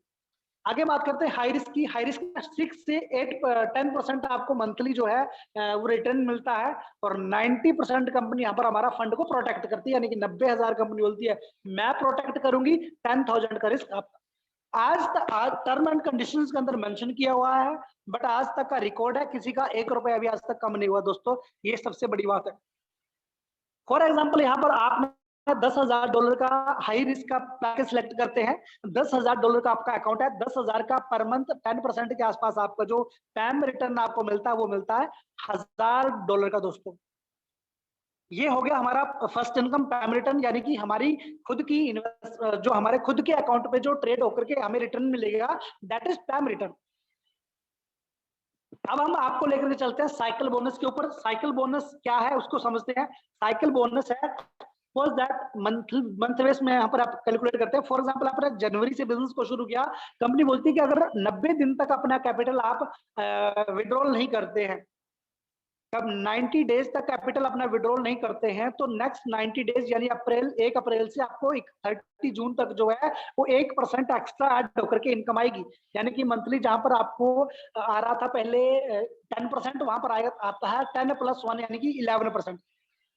आगे बात करते हैं हाई रिस्क की। हाई रिस्क में 6 से 10% आपको मंथली जो है वो रिटर्न मिलता है और 90% कंपनी यहाँ पर हमारा फंड को प्रोटेक्ट करती है, यानी कि 90,000 कंपनी बोलती है मैं प्रोटेक्ट करूंगी, 10,000 का रिस्क आपका। आज टर्म एंड कंडीशंस के अंदर मेंशन किया हुआ है, बट आज तक का रिकॉर्ड है किसी का 1 रुपया अभी आज तक कम नहीं हुआ दोस्तों, ये सबसे बड़ी बात है। फॉर एग्जाम्पल यहाँ पर आप $10,000 का हाई रिस्क का पैकेज सिलेक्ट करते हैं। $10,000 का आपका अकाउंट है, 10,000 का पर मंथ 10% के आसपास आपका जो पैम रिटर्न आपको मिलता है वो मिलता है $1,000 का दोस्तों। ये हो गया हमारा फर्स्ट इनकम पैम रिटर्न, यानी कि हमारी खुद की जो हमारे खुद के अकाउंट पे जो ट्रेड होकर के हमें रिटर्न मिलेगा, दैट इज पैम रिटर्न। अब हम आपको लेकर के चलते हैं साइकिल बोनस के ऊपर। साइकिल बोनस क्या है उसको समझते हैं। साइकिल बोनस है सपोज दैट मंथ बेस में यहाँ पर आप कैलकुलेट करते हैं। फॉर एग्जांपल आपने जनवरी से बिजनेस को शुरू किया, कंपनी बोलती है कि अगर 90 दिन तक अपना कैपिटल आप विड्रॉल नहीं करते हैं, तब 90 डेज तक कैपिटल अपना विड्रॉल नहीं करते हैं, तो नेक्स्ट 90 डेज यानी 1 अप्रैल से आपको 30 जून तक जो है वो 1% एक्स्ट्रा ऐड होकर के इनकम आएगी। यानी कि मंथली जहां पर आपको आ रहा था पहले 10%, वहां पर आएगा आता है 10 + 1 यानी कि 11%।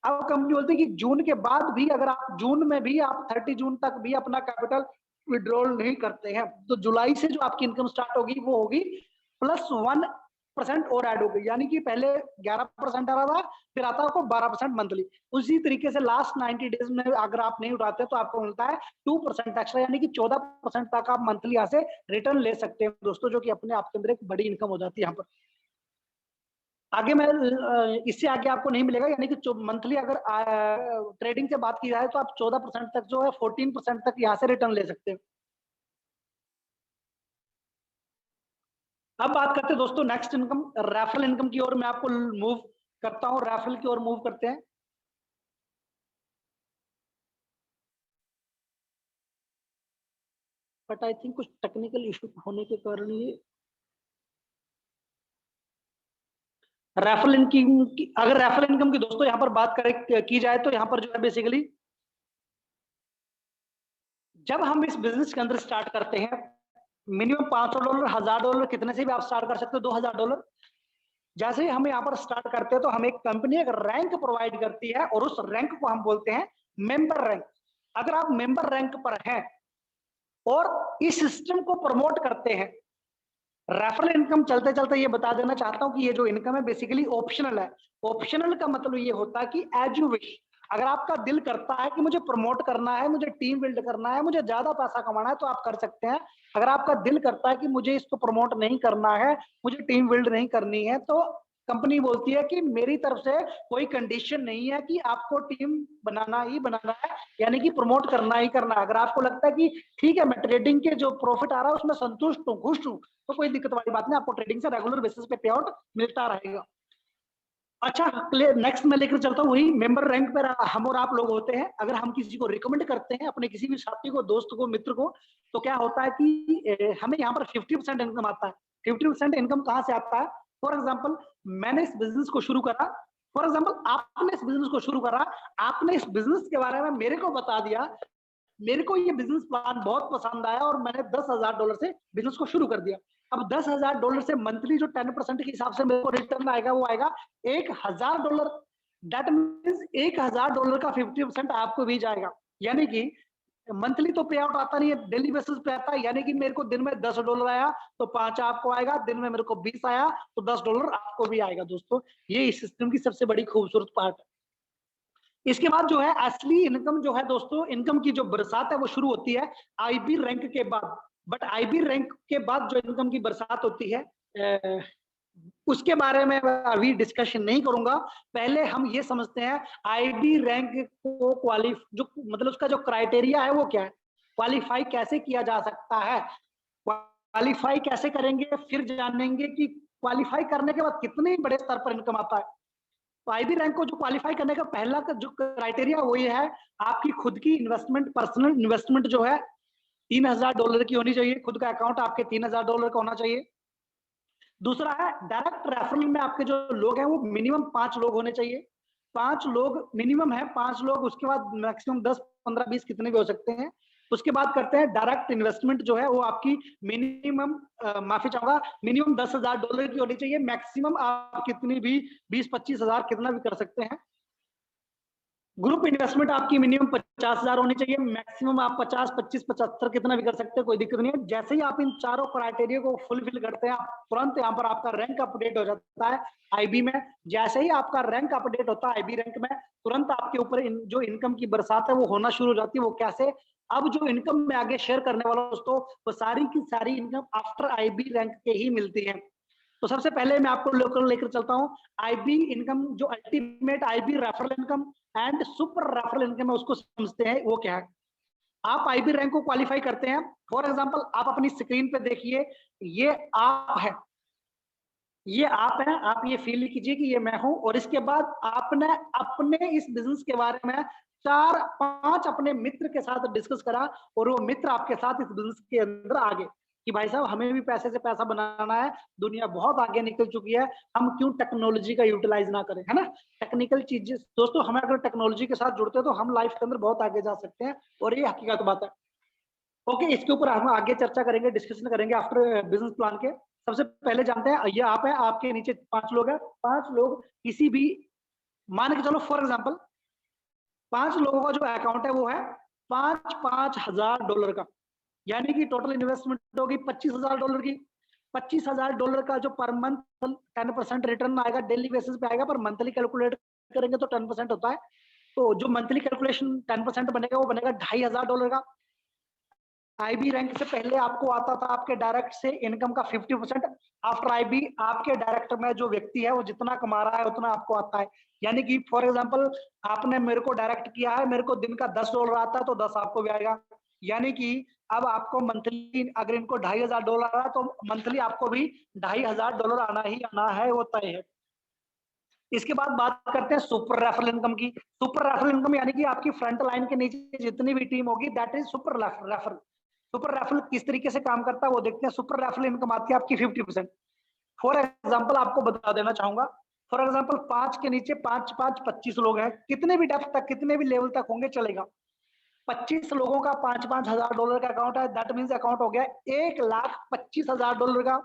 अब कंपनी बोलती है कि जून के बाद भी अगर आप जून में भी आप 30 जून तक भी अपना कैपिटल विड्रॉल नहीं करते हैं, तो जुलाई से जो आपकी इनकम स्टार्ट होगी वो होगी +1% और ऐड हो गई। यानी कि पहले 11% आ रहा था, फिर आता है आपको 12% मंथली। उसी तरीके से लास्ट 90 डेज में अगर आप नहीं उठाते तो आपको मिलता है 2% एक्स्ट्रा, यानी कि 14% तक आप मंथली यहाँ से रिटर्न ले सकते हैं दोस्तों, जो कि अपने आप के अंदर एक बड़ी इनकम हो जाती है। यहाँ पर आगे मैं इससे आगे आपको नहीं मिलेगा, यानी कि मंथली अगर ट्रेडिंग से बात की जाए तो आप 14% तक जो है 14% तक यहाँ से रिटर्न ले सकते हैं। अब बात करते हैं दोस्तों नेक्स्ट इनकम, रेफरल इनकम की ओर मैं आपको मूव करता हूं, रेफरल की ओर मूव करते हैं। बट आई थिंक कुछ टेक्निकल इशू होने के कारण ये रेफरल इनकम की, अगर रेफरल इनकम की दोस्तों यहाँ पर बात करें की जाए तो यहाँ पर जो है बेसिकली जब हम इस बिजनेस के अंदर स्टार्ट करते हैं, मिनिमम $500, $1000, कितने से भी आप स्टार्ट कर सकते हो, $2000। जैसे ही हम यहाँ पर स्टार्ट करते हैं तो हमें एक कंपनी एक रैंक प्रोवाइड करती है और उस रैंक को हम बोलते हैं मेंबर रैंक। अगर आप मेंबर रैंक पर हैं और इस सिस्टम को प्रमोट करते हैं, रेफरल इनकम चलते चलते ये बता देना चाहता हूं कि ये जो इनकम है बेसिकली ऑप्शनल है। ऑप्शनल का मतलब ये होता है कि एज यू विश, अगर आपका दिल करता है कि मुझे प्रमोट करना है, मुझे टीम बिल्ड करना है, मुझे ज्यादा पैसा कमाना है, तो आप कर सकते हैं। अगर आपका दिल करता है कि मुझे इसको प्रमोट नहीं करना है, मुझे टीम बिल्ड नहीं करनी है, तो कंपनी बोलती है कि मेरी तरफ से कोई कंडीशन नहीं है कि आपको टीम बनाना ही बनाना है, यानी कि प्रमोट करना ही करना है। अगर आपको लगता है कि ठीक है मैं ट्रेडिंग के जो प्रॉफिट आ रहा है उसमें संतुष्ट हूँ, खुश हूँ, तो कोई दिक्कत वाली बात नहीं, आपको ट्रेडिंग से रेगुलर बेसिस पे पे आउट मिलता रहेगा। अच्छा, नेक्स्ट मैं लेकर चलता हूँ वही मेंबर रैंक पर हम और आप लोग होते हैं। अगर हम किसी को रिकमेंड करते हैं, अपने किसी भी साथी को, दोस्त को, मित्र को, तो क्या होता है कि हमें यहाँ पर 50% इनकम आता है। 50% इनकम कहाँ से आता है? फॉर एग्जाम्पल मैंने इस बिजनेस को शुरू करा, फॉर एग्जाम्पल आपने इस बिजनेस को शुरू करा, आपने इस बिजनेस के बारे में मेरे को बता दिया, मेरे को ये बिजनेस प्लान बहुत पसंद आया और मैंने $10,000 से बिजनेस को शुरू कर दिया। अब $10,000 से मंथली जो 10% के हिसाब से मेरे को रिटर्न आएगा वो आएगा $1,000। दैट मीन्स $1,000 का 50% आपको भी जाएगा। यानी कि मंथली तो पे आउट आता नहीं है, डेली बेसिस पे आता है। यानी कि मेरे को दिन में $10 आया तो 5 आपको आएगा, दिन में मेरे को 20 आया तो $10 आपको भी आएगा। दोस्तों ये इस सिस्टम की सबसे बड़ी खूबसूरत पार्ट है। इसके बाद जो है असली इनकम जो है दोस्तों, इनकम की जो बरसात है वो शुरू होती है आईबी रैंक के बाद। बट आईबी रैंक के बाद जो इनकम की बरसात होती है उसके बारे में अभी डिस्कशन नहीं करूंगा। पहले हम ये समझते हैं आईबी रैंक को जो मतलब उसका जो क्राइटेरिया है वो क्या है, क्वालिफाई कैसे किया जा सकता है, क्वालिफाई कैसे करेंगे, फिर जानेंगे कि क्वालिफाई करने के बाद कितने बड़े स्तर पर इनकम आता है। तो आईबी रैंक को जो क्वालिफाई करने का पहला का जो क्राइटेरिया वो ये है, आपकी खुद की इन्वेस्टमेंट, पर्सनल इन्वेस्टमेंट जो है $3,000 की होनी चाहिए। खुद का अकाउंट आपके $3,000 का होना चाहिए। दूसरा है डायरेक्ट रेफरल में आपके जो लोग हैं वो मिनिमम 5 लोग होने चाहिए। 5 लोग मिनिमम है, 5 लोग, उसके बाद मैक्सिमम 10, 15, 20 कितने भी हो सकते हैं। उसके बाद करते हैं डायरेक्ट इन्वेस्टमेंट जो है वो आपकी मिनिमम माफी चाहूंगा मिनिमम $10,000 की होनी चाहिए। मैक्सिमम आप कितनी भी 20-25 हजार कितना भी कर सकते हैं। ग्रुप इन्वेस्टमेंट आपकी मिनिमम 50,000 होनी चाहिए। मैक्सिमम आप 50, 25, 75 कितना भी कर सकते हैं, कोई दिक्कत नहीं है। जैसे ही आप इन चारों क्राइटेरिया को फुलफिल करते हैं, आप तुरंत यहाँ पर आपका रैंक अपडेट हो जाता है आईबी में। जैसे ही आपका रैंक अपडेट होता है आईबी रैंक में, तुरंत आपके ऊपर जो इनकम की बरसात है वो होना शुरू हो जाती है। वो कैसे? अब जो इनकम मैं आगे शेयर करने वाला हूँ दोस्तों, वो सारी की सारी इनकम आफ्टर आईबी रैंक के ही मिलती है। तो सबसे पहले मैं आपको लेकर चलता हूँ आईबी इनकम, जो ultimate IB referral income and super referral income है, उसको समझते हैं वो क्या है। आप आईबी रैंक को क्वालिफाई करते हैं। फॉर एग्जांपल आप अपनी स्क्रीन पे देखिए, ये आप है, ये आप हैं, आप ये फील कीजिए कि ये मैं हूं। और इसके बाद आपने अपने इस बिजनेस के बारे में 4-5 अपने मित्र के साथ डिस्कस करा और वो मित्र आपके साथ इस बिजनेस के अंदर आ गए कि भाई साहब हमें भी पैसे से पैसा बनाना है, दुनिया बहुत आगे निकल चुकी है, हम क्यों टेक्नोलॉजी का यूटिलाइज ना करें, है ना। टेक्निकल चीजें दोस्तों, हमें अगर टेक्नोलॉजी के साथ जुड़ते हैं तो हम लाइफ के अंदर बहुत आगे जा सकते हैं, और ये हकीकत बात है। ओके, इसके ऊपर हम आगे चर्चा करेंगे, डिस्कशन करेंगे आफ्टर बिजनेस प्लान के। सबसे पहले जानते हैं, ये आप है, आपके नीचे 5 लोग हैं, 5 लोग किसी भी, मान के चलो फॉर एग्जांपल 5 लोगों का जो अकाउंट है वो है 5-5 हजार डॉलर का, यानी कि टोटल इन्वेस्टमेंट होगी $25,000 की। $25,000 का जो पर मंथ 10% रिटर्न आएगा, डेली बेसिस पे आएगा, पर मंथली कैलकुलेट करेंगे तो 10% होता है। तो जो मंथली कैलकुलेशन 10% बनेगा वो बनेगा $2,500 का। आईबी रैंक से पहले आपको आता था आपके डायरेक्ट से इनकम का 50%। आफ्टर आईबी आपके डायरेक्ट में जो व्यक्ति है वो जितना कमा रहा है उतना आपको आता है। यानी कि फॉर एग्जांपल आपने मेरे को डायरेक्ट किया है, मेरे को दिन का $10 आता है तो 10 आपको भी आएगा। यानी कि अब आपको मंथली अगर इनको $2,500 आ रहा है तो मंथली आपको भी $2,500 आना ही आना है, वो तय है। इसके बाद बात करते हैं सुपर रेफरल इनकम की। सुपर रेफरल इनकम यानी कि आपकी फ्रंट लाइन के नीचे जितनी भी टीम होगी, that is super referral. Super referral किस तरीके से काम करता है वो देखते हैं। सुपर रेफरल इनकम आती है आपकी 50%। फॉर एग्जांपल आपको बता देना चाहूंगा, फॉर एग्जांपल 5 के नीचे 5-5 25 लोग हैं, कितने भी डेप्थ तक कितने भी लेवल तक होंगे चलेगा। 25 लोगों का $5-5 हजार का अकाउंट है, दैट मीन्स अकाउंट हो गया $1,25,000 का।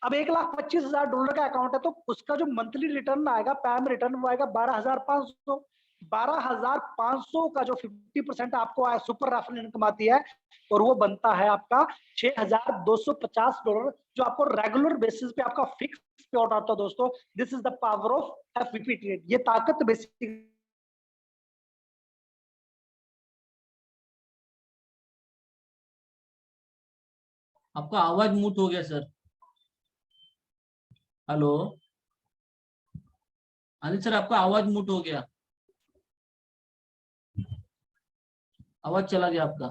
अब $1,25,000 का अकाउंट है तो उसका जो मंथली रिटर्न आएगा, पैम रिटर्न, वो आएगा 12,500। 12,500 का जो 50% आपको आया सुपर रेफरल इनकम आती है, और वो बनता है आपका $6,250, जो आपको रेगुलर बेसिस पे आपका फिक्स पे आउट आता है। दोस्तों, this is the power of FVP trade. ये ताकत बेसिक आपका आवाज म्यूट हो गया सर। हेलो अनिल सर, आपका आवाज म्यूट हो गया, आवाज चला गया आपका।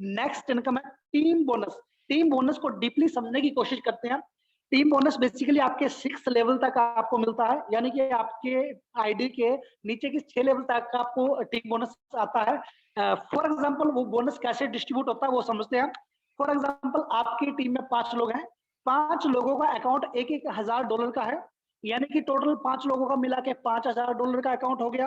नेक्स्ट इनकम है टीम बोनस। टीम बोनस को डीपली समझने की कोशिश करते हैं। टीम बोनस बेसिकली आपके 6 लेवल तक आपको मिलता है, यानी कि आपके आईडी के नीचे की 6 लेवल तक आपको टीम बोनस आता है। फॉर एग्जांपल वो बोनस कैसे डिस्ट्रीब्यूट होता है वो समझते हैं। फॉर एग्जांपल आपकी टीम में 5 लोग हैं, 5 लोगों का अकाउंट $1,000 का है, यानी कि टोटल 5 लोगों का मिला के $5,000 का अकाउंट हो गया।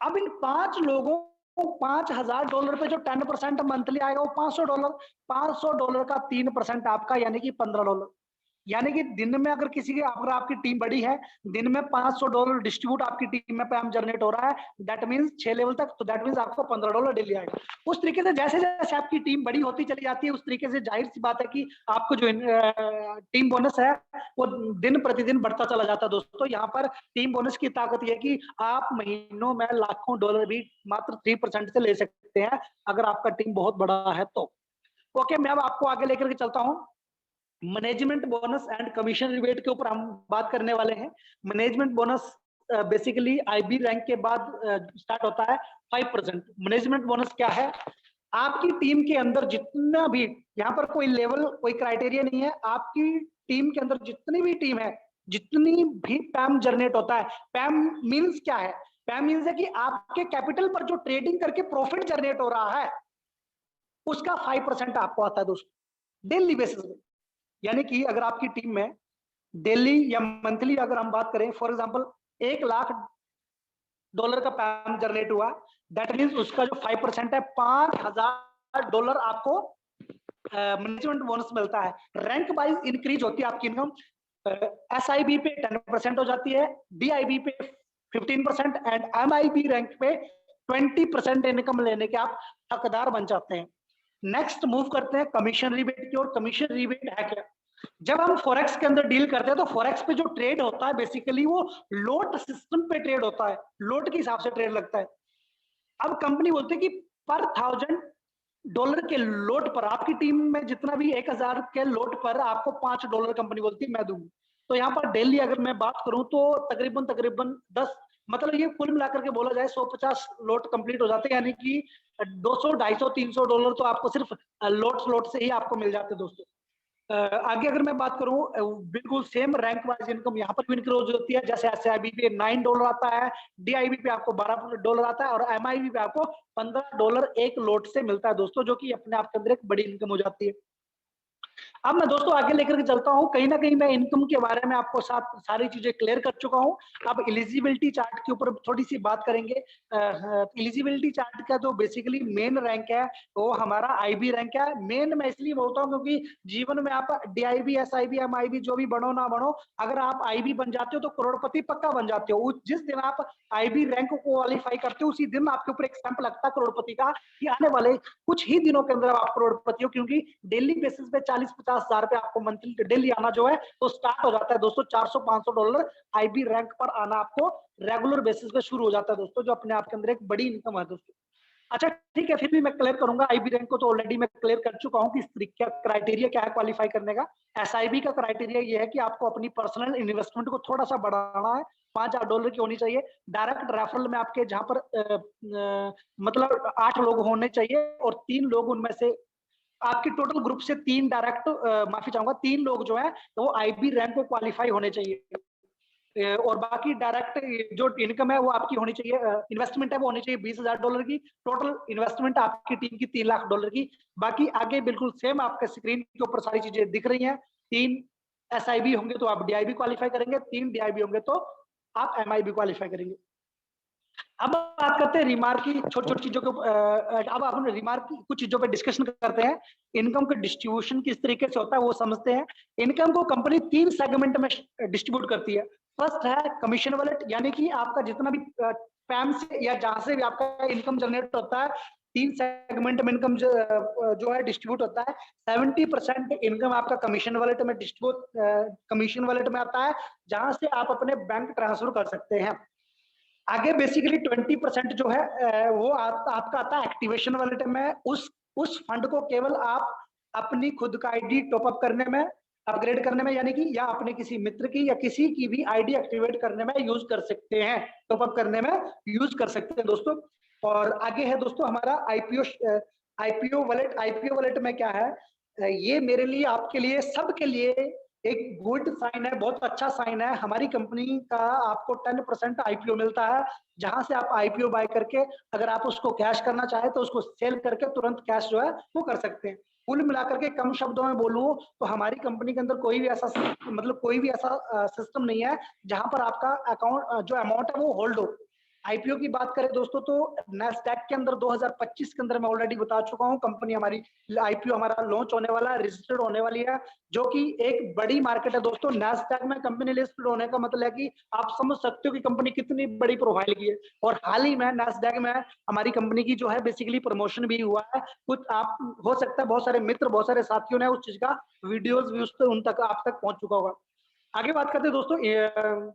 अब इन 5 लोगों को $5,000 पे जो 10% मंथली आएगा वो $500। $500 का 3% आपका, यानी कि $15। यानी कि दिन में अगर किसी की, अगर आपकी टीम बड़ी है, दिन में $500 डिस्ट्रीब्यूट आपकी टीम में पैम जनरेट हो रहा है, दैट मींस 6 लेवल तक, तो दैट मींस आपको $15 डेली आएगा। उस तरीके से जैसे जैसे आपकी टीम बड़ी होती चली जाती है, उस तरीके से जाहिर सी बात है कि आपको जो टीम बोनस है वो दिन प्रतिदिन बढ़ता चला जाता है। दोस्तों, यहाँ पर टीम बोनस की ताकत यह है कि आप महीनों में लाखों डॉलर भी मात्र 3% से ले सकते हैं, अगर आपका टीम बहुत बड़ा है तो। ओके, मैं अब आपको आगे लेकर के चलता हूँ। Management bonus and commission rebate के ऊपर हम बात करने वाले हैं। Management bonus basically IB rank के बाद स्टार्ट होता है 5%। मैनेजमेंट बोनस क्या है? आपकी टीम के अंदर जितना भी, यहाँ पर कोई लेवल कोई क्राइटेरिया नहीं है, आपकी टीम के अंदर जितनी भी टीम है, जितनी भी पैम जनरेट होता है, पैम मीन्स क्या है? पैम मीन्स है कि आपके कैपिटल पर जो ट्रेडिंग करके प्रॉफिट जनरेट हो रहा है उसका 5% आपको आता है दोस्तों, डेली बेसिस पे। यानी कि अगर आपकी टीम में डेली या मंथली अगर हम बात करें, फॉर एग्जांपल $1,00,000 का पैम जनरेट हुआ, दैट मींस उसका जो 5% है $5,000 आपको मैनेजमेंट बोनस मिलता है। रैंक वाइज इंक्रीज होती है आपकी इनकम। एसआईबी पे 10% हो जाती है, डीआईबी पे 15% एंड एमआईबी रैंक पे 20% इनकम लेने के आप हकदार बन जाते हैं। नेक्स्ट मूव करते हैं कमीशन रिबेट की ओर। कमीशन रिबेट है क्या? जब हम फॉरेक्स के अंदर डील करते हैं तो फॉरेक्स पे जो ट्रेड होता है बेसिकली वो लोट सिस्टम पे ट्रेड होता है, लोट के हिसाब से ट्रेड लगता है। अब कंपनी बोलती है कि पर $1,000 के लोट पर, आपकी टीम में जितना भी 1,000 के लोट पर आपको $5 कंपनी बोलती है मैं दूंगी। तो यहाँ पर डेली अगर मैं बात करूं तो तकरीबन 10, मतलब ये कुल मिलाकर के बोला जाए 150 लोट कंप्लीट हो जाते हैं, यानी कि 200, 250, $300 तो आपको सिर्फ लोट से ही आपको मिल जाते हैं दोस्तों। आगे अगर मैं बात करूं, बिल्कुल सेम रैंक वाइज इनकम यहाँ पर भी इंक्रीज होती है। जैसे SIB पे $9 आता है, DIB पे आपको $12 आता है और MIB पे आपको $15 एक लोट से मिलता है दोस्तों, जो कि अपने आप के अंदर एक बड़ी इनकम हो जाती है। अब मैं दोस्तों आगे लेकर के चलता हूं, कहीं ना कहीं मैं इनकम के बारे में आपको सारी चीजें क्लियर कर चुका हूं। अब एलिजिबिलिटी चार्ट के ऊपर थोड़ी सी बात करेंगे। एलिजिबिलिटी चार्ट का जो बेसिकली मेन रैंक है वो हमारा IB रैंक है। मेन मैं इसलिए बोलता हूं क्योंकि जीवन में आप DIB SIB MIB जो भी बनो ना बनो, अगर आप IB बन जाते हो तो करोड़पति पक्का बन जाते हो। जिस दिन आप IB रैंक को क्वालिफाई करते हो उसी दिन आपके ऊपर एक स्टैंप लगता है करोड़पति का, कि आने वाले कुछ ही दिनों के अंदर आप करोड़पति हो। क्योंकि डेली बेसिस पे 40-50 हजार रुपए आपको मंथली डेली आना जो है तो स्टार्ट हो जाता है दोस्तों। $400-500 IB रैंक पर आना आपको रेगुलर बेसिस पे शुरू हो जाता है दोस्तों, जो अपने आप के अंदर एक बड़ी इनकम है दोस्तों। अच्छा ठीक है, फिर भी मैं क्लियर करूंगा। IB रैंक को तो ऑलरेडी मैं क्लियर कर चुका हूं कि क्या क्राइटेरिया क्या है क्वालिफाई करने का। SIB का क्राइटेरिया ये है कि आपको अपनी पर्सनल इन्वेस्टमेंट को थोड़ा सा बढ़ाना है, $5,000 की होनी चाहिए। डायरेक्ट रेफरल में आपके जहां पर मतलब 8 लोग होने चाहिए और 3 लोग उनमें से आपके टोटल ग्रुप से 3 डायरेक्ट, माफी चाहूंगा, 3 लोग जो है तो वो IB रैंक को क्वालिफाई होने चाहिए। और बाकी डायरेक्ट जो इनकम है वो आपकी होनी चाहिए, इन्वेस्टमेंट है वो होनी चाहिए $20,000 की। टोटल इन्वेस्टमेंट आपकी टीम की $3 लाख की। बाकी आगे बिल्कुल सेम आपके स्क्रीन के ऊपर सारी चीजें दिख रही हैं। 3 SIB होंगे तो आप DIB क्वालिफाई करेंगे, 3 DIB होंगे तो आप MIB क्वालिफाई करेंगे। अब बात करते हैं रिमार्क की, छोटी छोटी चीजों को। अब अपन रिमार्क की कुछ चीजों पे डिस्कशन करते हैं। इनकम का डिस्ट्रीब्यूशन किस तरीके से होता है वो समझते हैं। इनकम को कंपनी 3 सेगमेंट में डिस्ट्रीब्यूट करती है। फर्स्ट है कमीशन वालेट, यानी कि आपका जितना भी पैम से या जहां से भी आपका इनकम जनरेट होता है, 3 सेगमेंट में इनकम जो है डिस्ट्रीब्यूट होता है। 70% इनकम आपका कमीशन वालेट में कमीशन वालेट में आता है, जहां से आप अपने बैंक ट्रांसफर कर सकते हैं। आगे बेसिकली 20% जो है वो आपका आता है एक्टिवेशन वालेट में। उस फंड को केवल आप अपनी खुद का ID टॉप अप करने में, अपग्रेड करने में, यानी कि या अपने किसी मित्र की या किसी की भी ID एक्टिवेट करने में यूज कर सकते हैं, टॉप अप करने में यूज कर सकते हैं दोस्तों। और आगे है दोस्तों हमारा IPO वालेट। IPO वालेट में क्या है, ये मेरे लिए, आपके लिए, सबके लिए एक गुड साइन है, बहुत अच्छा साइन है। हमारी कंपनी का आपको 10% IPO मिलता है, जहां से आप IPO बाय करके अगर आप उसको कैश करना चाहे तो उसको सेल करके तुरंत कैश जो है वो कर सकते हैं। कुल मिलाकर के कम शब्दों में बोलूं तो हमारी कंपनी के अंदर कोई भी ऐसा कोई भी ऐसा सिस्टम नहीं है जहां पर आपका अकाउंट जो अमाउंट है वो होल्ड हो। IPO की बात करें दोस्तों तो नैस्डैक के अंदर 2025 के अंदर मैं ऑलरेडी बता चुका हूं, कंपनी हमारी IPO हमारा लॉन्च होने वाला है, रजिस्टर्ड होने वाली है, जो कि एक बड़ी मार्केट है दोस्तों। नैस्डैक में कंपनी लिस्टेड होने का मतलब है कि आप समझ सकते हो कि कंपनी कितनी बड़ी प्रोफाइल की है। और हाल ही में नैस्डैक में हमारी कंपनी की जो है बेसिकली प्रमोशन भी हुआ है। कुछ आप हो सकता है बहुत सारे मित्र, बहुत सारे साथियों ने उस चीज का वीडियोज भी उन तक आप तक पहुंच चुका होगा। आगे बात करते हैं दोस्तों,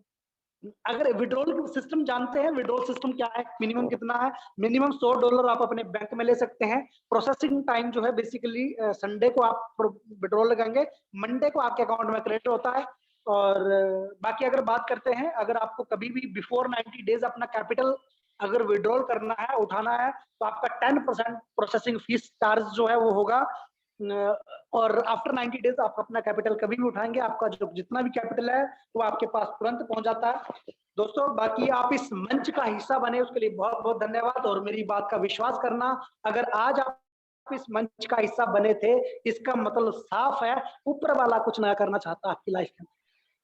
अगर विड्रॉल सिस्टम जानते हैं, विड्रॉल सिस्टम क्या है, मिनिमम कितना है? मिनिमम $100 आप अपने बैंक में ले सकते हैं। प्रोसेसिंग टाइम जो है बेसिकली संडे को आप विड्रॉल लगाएंगे, मंडे को आपके अकाउंट में क्रेडिट होता है। और बाकी अगर बात करते हैं, अगर आपको कभी भी बिफोर 90 डेज अपना कैपिटल अगर विड्रॉल करना है, उठाना है, तो आपका 10% प्रोसेसिंग फीस चार्ज जो है वो होगा। और आफ्टर 90 डेज आप अपना कैपिटल कभी भी उठाएंगे, आपका जो जितना भी कैपिटल है वो आपके पास तुरंत पहुंच जाता है दोस्तों। बाकी आप इस मंच का हिस्सा बने उसके लिए बहुत बहुत धन्यवाद, और मेरी बात का विश्वास करना, अगर आज आप इस मंच का हिस्सा बने थे, इसका मतलब साफ है ऊपर वाला कुछ नया करना चाहता है आपकी लाइफ में।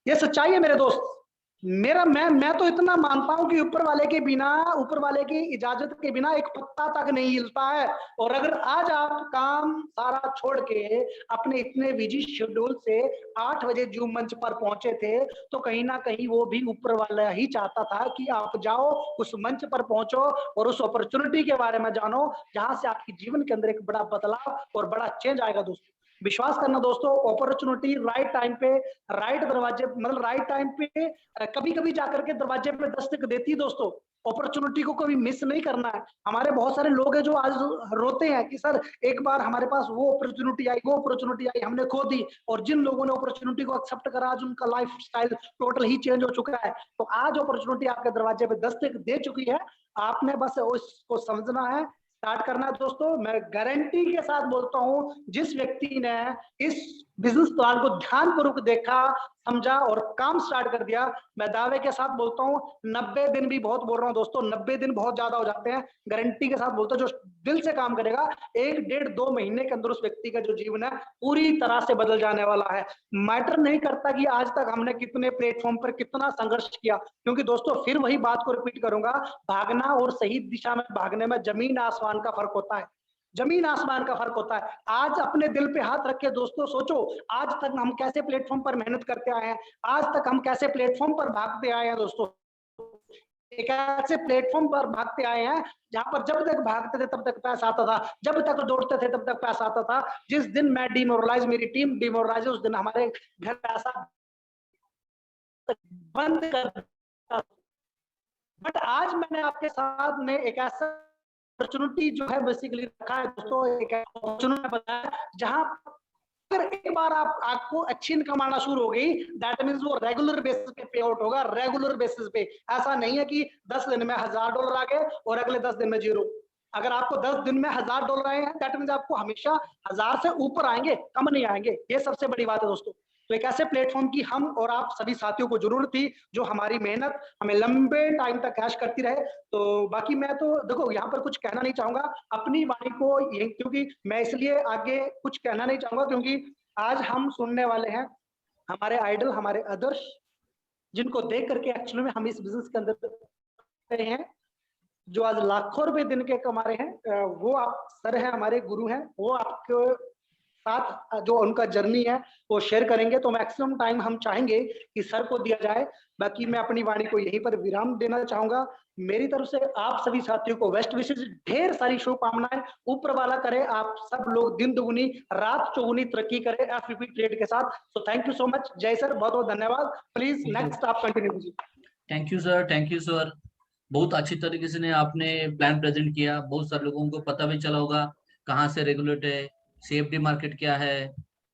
ये सच्चाई है मेरे दोस्त। मैं तो इतना मानता हूं कि ऊपर वाले के बिना, ऊपर वाले की इजाजत के बिना एक पत्ता तक नहीं हिलता है। और अगर आज आप काम सारा छोड़ के अपने इतने बिजी शेड्यूल से 8 बजे जूम मंच पर पहुंचे थे, तो कहीं ना कहीं वो भी ऊपर वाला ही चाहता था कि आप जाओ उस मंच पर पहुंचो और उस अपॉर्चुनिटी के बारे में जानो, जहां से आपके जीवन के अंदर एक बड़ा बदलाव और बड़ा चेंज आएगा दोस्तों। विश्वास करना दोस्तों, अपॉर्चुनिटी राइट टाइम पे, राइट दरवाजे, मतलब राइट टाइम पे कभी कभी जाकर के दरवाजे पे दस्तक देती है दोस्तों। अपॉर्चुनिटी को कभी मिस नहीं करना है। हमारे बहुत सारे लोग हैं जो आज रोते हैं कि सर एक बार हमारे पास वो अपॉर्चुनिटी आई, वो अपॉर्चुनिटी आई, हमने खो दी। और जिन लोगों ने अपॉर्चुनिटी को एक्सेप्ट करा, आज उनका लाइफ स्टाइल टोटल ही चेंज हो चुका है। तो आज अपॉर्चुनिटी आपके दरवाजे पे दस्तक दे चुकी है, आपने बस उसको समझना है, स्टार्ट करना है दोस्तों। मैं गारंटी के साथ बोलता हूं, जिस व्यक्ति ने इस बिजनेस प्लान को ध्यानपूर्वक देखा, समझा और काम स्टार्ट कर दिया, मैं दावे के साथ बोलता हूं 90 दिन भी बहुत बोल रहा हूं दोस्तों, 90 दिन बहुत ज्यादा हो जाते हैं। गारंटी के साथ बोलता हूं, जो दिल से काम करेगा 1 1.5 2 महीने के अंदर उस व्यक्ति का जो जीवन है पूरी तरह से बदल जाने वाला है। मैटर नहीं करता कि आज तक हमने कितने प्लेटफॉर्म पर कितना संघर्ष किया, क्योंकि दोस्तों फिर वही बात को रिपीट करूंगा, भागना और सही दिशा में भागने में जमीन आसमान का फर्क होता है। जमीन आसमान का फर्क होता है। आज अपने दिल पे हाथ रख के दोस्तों सोचो, आज तक हम कैसे प्लेटफॉर्म पर मेहनत करते आए हैं, आज तक हम कैसे प्लेटफॉर्म पर भागते आए हैं दोस्तों। एक ऐसे प्लेटफॉर्म पर भागते आए हैं जहां पर जब तक भागते थे तब तक पैसा आता था, जब तक दौड़ते थे तब तक पैसा आता था। जिस दिन मैं डिमोरलाइज, मेरी टीम डिमोरलाइज, उस दिन हमारे घर पैसा बंद कर। बट आज मैंने आपके साथ में एक ऐसा अपॉर्चुनिटी जो है बेसिकली रखा है दोस्तों, एक अपॉर्चुनिटी बताया जहां अगर एक बार आपको अच्छी इनकम आना शुरू हो गई, दैट मींस वो रेगुलर बेसिस पे पे आउट होगा, रेगुलर बेसिस पे। ऐसा नहीं है कि 10 दिन में $1000 आ गए और अगले 10 दिन में जीरो। अगर आपको 10 दिन में $1000 आए हैं, दैट मींस आपको हमेशा 1000 से ऊपर आएंगे, कम नहीं आएंगे। ये सबसे बड़ी बात है दोस्तों। तो एक ऐसे प्लेटफॉर्म की हम और आप सभी साथियों को जरूरत थी, जो हमारी मेहनत हमें लंबे टाइम तक कैश करती रहे। तो बाकी मैं तो देखो यहाँ पर कुछ कहना नहीं चाहूंगा अपनी वाणी को, क्योंकि मैं इसलिए आगे कुछ कहना नहीं चाहूंगा क्योंकि आज हम सुनने वाले हैं हमारे आइडल, हमारे आदर्श, जिनको देख करके एक्चुअली में हम इस बिजनेस के अंदर हैं, जो आज लाखों रुपए दिन के कमा रहे हैं। वो आप सर हैं, हमारे गुरु हैं। वो आपके साथ जो उनका जर्नी है वो शेयर करेंगे। तो मैक्सिमम टाइम हम चाहेंगे कि सर को दिया जाए। बाकी मैं अपनी वाणी को यहीं पर विराम देना चाहूंगा। मेरी तरफ से आप सभी साथियों को बेस्ट विशेष, ढेर सारी शुभकामनाएं। ऊपर वाला करे आप सब लोग दिन दुगुनी रात चौगुनी तरक्की करें एफपीपी ट्रेड के साथ। So thank you so much. जय सर, बहुत बहुत धन्यवाद। प्लीज नेक्स्ट आप कंटिन्यू कीजिए। Thank you sir, thank you sir. बहुत अच्छी तरीके से ने आपने प्लान प्रेजेंट किया। बहुत सारे लोगों को पता भी चला होगा कहाँ से रेगुलेट है, सीएफडी मार्केट क्या है,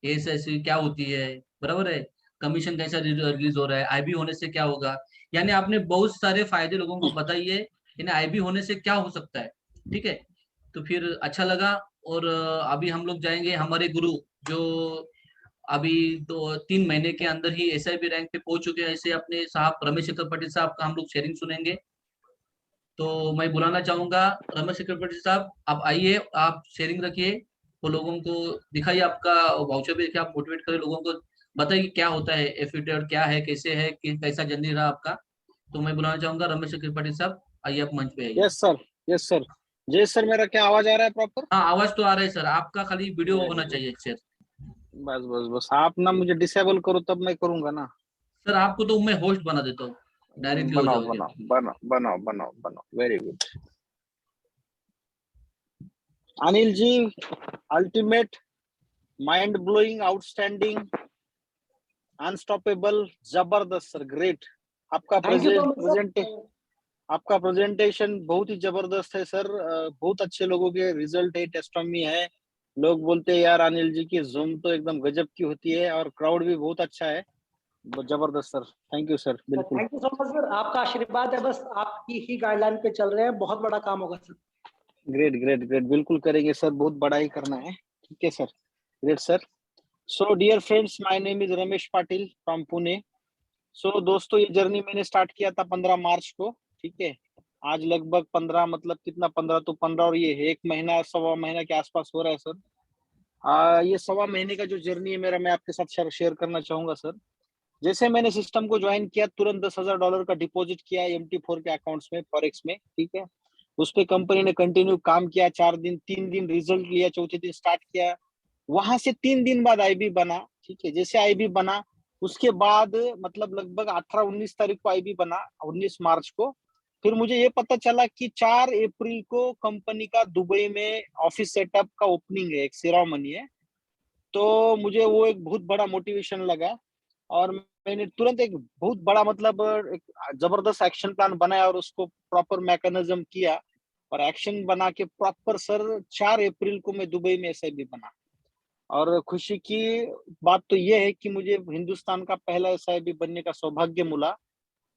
एएसआईसी क्या होती है, बराबर है, कमीशन कैसा रिलीज हो रहा है, आईबी होने से क्या होगा। यानी आपने बहुत सारे फायदे लोगों को बताइए, यानी आईबी होने से क्या हो सकता है। ठीक है, तो फिर अच्छा लगा। और अभी हम लोग जाएंगे हमारे गुरु, जो अभी 2-3 महीने के अंदर ही एसआईबी रैंक पे पहुंच चुके हैं, ऐसे अपने साहब रमेश शेखर पाटिल साहब का हम लोग शेयरिंग सुनेंगे। तो मैं बुलाना चाहूंगा रमेश शेखर पाटिल साहब, आप आइए, आप शेयरिंग रखिए, वो लोगों को दिखाइए आपका वाउचर भी, देखिए आप मोटिवेट करें लोगों को, बताइए कि क्या होता है एफिलिएट, क्या है, कैसे है, कैसा जर्नी रहा आपका। तो मैं बुलाना चाहूंगा रमेश शेखर पाटिल साहब, आइए आप मंच पे आइए। Yes sir, yes sir. जय सर, मेरा क्या आवाज आ रहा है प्रॉपर? हाँ, आवाज तो आ रहा है सर, आपका खाली वीडियो वेरी होना गुड। चाहिए सर। बस बस बस, आप ना मुझे डिसेबल करो तब मैं करूंगा ना। सर आपको तो मैं होस्ट बना देता हूँ, डायरेक्टली हो बनाओ जाओगे। बनाओ बनाओ बनाओ बनाओ बनाओ, very good. Anil ji, ultimate, mind blowing, outstanding, unstoppable, जबरदस्त सर, ग्रेट। आपका thank you so much present sir. आपका प्रेजेंटेशन बहुत ही जबरदस्त है सर। बहुत अच्छे लोगों के रिजल्ट है, टेस्टोमी है। लोग बोलते हैं यार अनिल जी की जूम तो एकदम गजब की होती है, और क्राउड भी बहुत अच्छा है। जबरदस्त सर, थैंक यू सर, बिल्कुल। Thank you so much sir, आपका आशीर्वाद है, बस आपकी ही गाइडलाइन पे चल रहे हैं, बहुत बड़ा काम होगा सर। ग्रेट ग्रेट ग्रेट, बिल्कुल करेंगे सर, बहुत बड़ा ही करना है। ठीक है sir, great sir. So dear friends, my name is Ramesh Patil from Pune. So दोस्तों, ये जर्नी मैंने स्टार्ट किया था 15 मार्च को। ठीक है, आज लगभग 15, मतलब कितना, 15 तो 15 और ये 1 महीना, 1.25 महीना के आसपास हो रहा है सर। ये 1.25 महीने का जो जर्नी है मेरा, मैं आपके साथ शेयर करना चाहूंगा सर। जैसे मैंने सिस्टम को ज्वाइन किया, तुरंत $10,000 का डिपॉजिट किया MT4 के अकाउंट्स में, फॉरेक्स में। ठीक है, उस पे कंपनी ने कंटिन्यू काम किया। 4 दिन, 3 दिन रिजल्ट लिया, चौथे दिन स्टार्ट किया। वहां से 3 दिन बाद आईबी बना। ठीक है, जैसे आईबी बना उसके बाद मतलब लगभग 18-19 तारीख को आईबी बना, 19 मार्च को। फिर मुझे ये पता चला कि 4 अप्रैल को कंपनी का दुबई में ऑफिस सेटअप का ओपनिंग है, एक सेरेमनी है। तो मुझे वो एक बहुत बड़ा मोटिवेशन लगा, और मैंने तुरंत एक बहुत बड़ा, मतलब एक जबरदस्त एक्शन प्लान बनाया और उसको प्रॉपर मैकेनिज्म किया, और एक्शन बना के प्रॉपर सर 4 अप्रैल को मैं दुबई में एसआईबी बना। और खुशी की बात तो ये है कि मुझे हिंदुस्तान का पहला एसआईबी बनने का सौभाग्य मिला।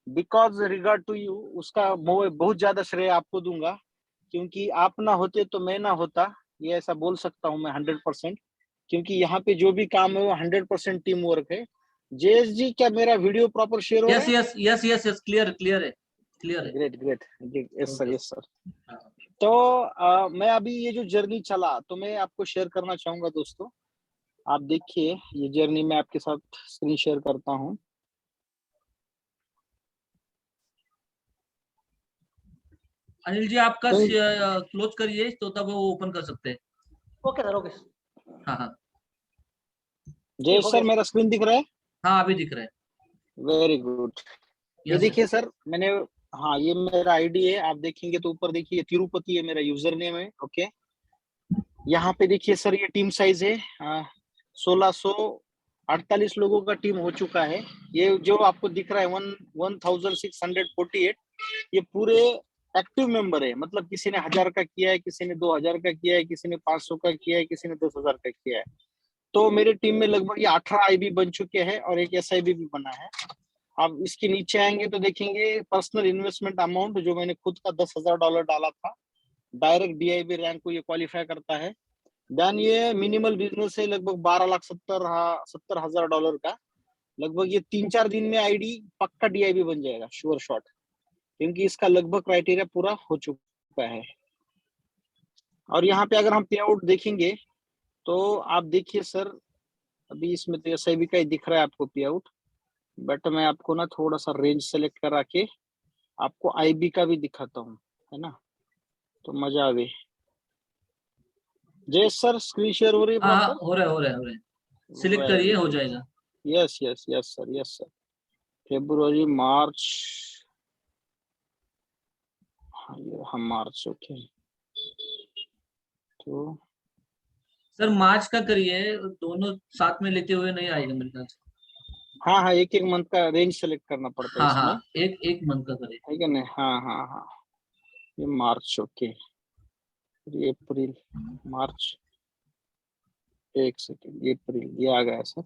बिकॉज रिगार्ड टू यू, उसका मैं बहुत ज्यादा श्रेय आपको दूंगा। क्योंकि आप ना होते तो मैं ना होता, ये ऐसा बोल सकता हूँ मैं 100%, क्योंकि यहाँ पे जो भी काम है वो 100% टीम वर्क है। जयेश जी, क्या मेरा वीडियो प्रॉपर शेयर हो रहा यस है? Yes yes yes yes, clear clear है, क्लियर है। Great great, yes sir, okay. Yes sir. तो मैं अभी ये जो जर्नी चला तो मैं आपको शेयर करना चाहूंगा दोस्तों। आप देखिए ये जर्नी मैं आपके साथ स्क्रीन शेयर करता हूँ। अनिल जी आपका तो क्लोज करिए तो तब वो ओपन कर सकते हैं। Okay sir, okay. हाँ हाँ ठीक जयेश हो सर, गया। मेरा स्क्रीन दिख रहा है? हाँ, अभी दिख रहा है। Very good. ये यस देखिए सर, मैंने, हाँ ये मेरा आईडी है, आप देखेंगे तो ऊपर देखिए तिरुपति है, मेरा यूजर नेम है। ओके, यहाँ पे देखिए सर, ये टीम साइज है 1648 लोगों का टीम हो चुका है। ये जो आपको दिख रहा है 1648, ये पूरे एक्टिव मेंबर है। मतलब किसी ने 1000 का किया है, किसी ने 2000 का किया है, किसी ने 500 का किया है, किसी ने 10,000 का किया है। तो मेरे टीम में लगभग ये 18 आईबी बन चुके हैं और एक एसआईबी भी बना है। आप इसके नीचे आएंगे तो देखेंगे पर्सनल इन्वेस्टमेंट अमाउंट, जो मैंने खुद का $10,000 डाला था, डायरेक्ट डीआईबी रैंक को ये क्वालिफाई करता है। देन ये मिनिमल बिजनेस है, लगभग 12,70,000 का। लगभग ये 3-4 दिन में आईडी पक्का डीआईबी बन जाएगा, श्योर शॉट, क्योंकि इसका लगभग क्राइटेरिया पूरा हो चुका है। और यहाँ पे अगर हम पे आउट देखेंगे तो आप देखिए सर, अभी इसमें तो एसआईबी का ही दिख रहा है आपको पे आउट, बट मैं आपको ना थोड़ा सा रेंज सेलेक्ट करा के आपको आईबी का भी दिखाता हूँ, है ना, तो मजा आवे। जय सर, स्क्रीन शेयर हो रही है हाँ हाँ, प्रॉपर? हो रहा है, हो रहा है, हो रहा है। सिलेक्ट वेरी करिए, हो गुड। जाएगा। Yes yes yes sir, yes sir. February March, हाँ ये हम मार्च, ओके। तो सर मार्च का करिए, दोनों साथ में लेते हुए नहीं आएगा मेरे ख्याल से। हाँ हाँ, एक एक मंथ का रेंज सेलेक्ट करना पड़ता है हाँ इसमें, हाँ, एक एक मंथ का करिए। है क्या नहीं? हाँ हाँ हाँ, ये मार्च, ओके। ये अप्रैल, मार्च, एक सेकेंड, ये अप्रैल, ये आ गया सर।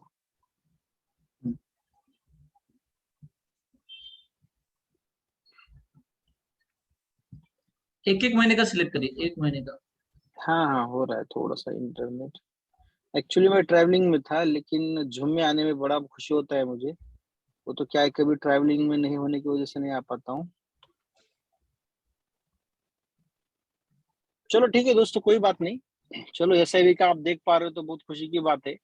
एक एक महीने का सिलेक्ट करिए, एक महीने का। हाँ हाँ, हो रहा है थोड़ा सा इंटरनेट। एक्चुअली मैं ट्रैवलिंग में था, लेकिन झूम में आने में बड़ा खुशी होता है मुझे। वो तो क्या है, कभी ट्रैवलिंग में नहीं होने की वजह से नहीं आ पाता हूँ। चलो ठीक है दोस्तों, कोई बात नहीं। चलो एसआईबी का आप देख पा रहे हो तो बहुत खुशी की बात है।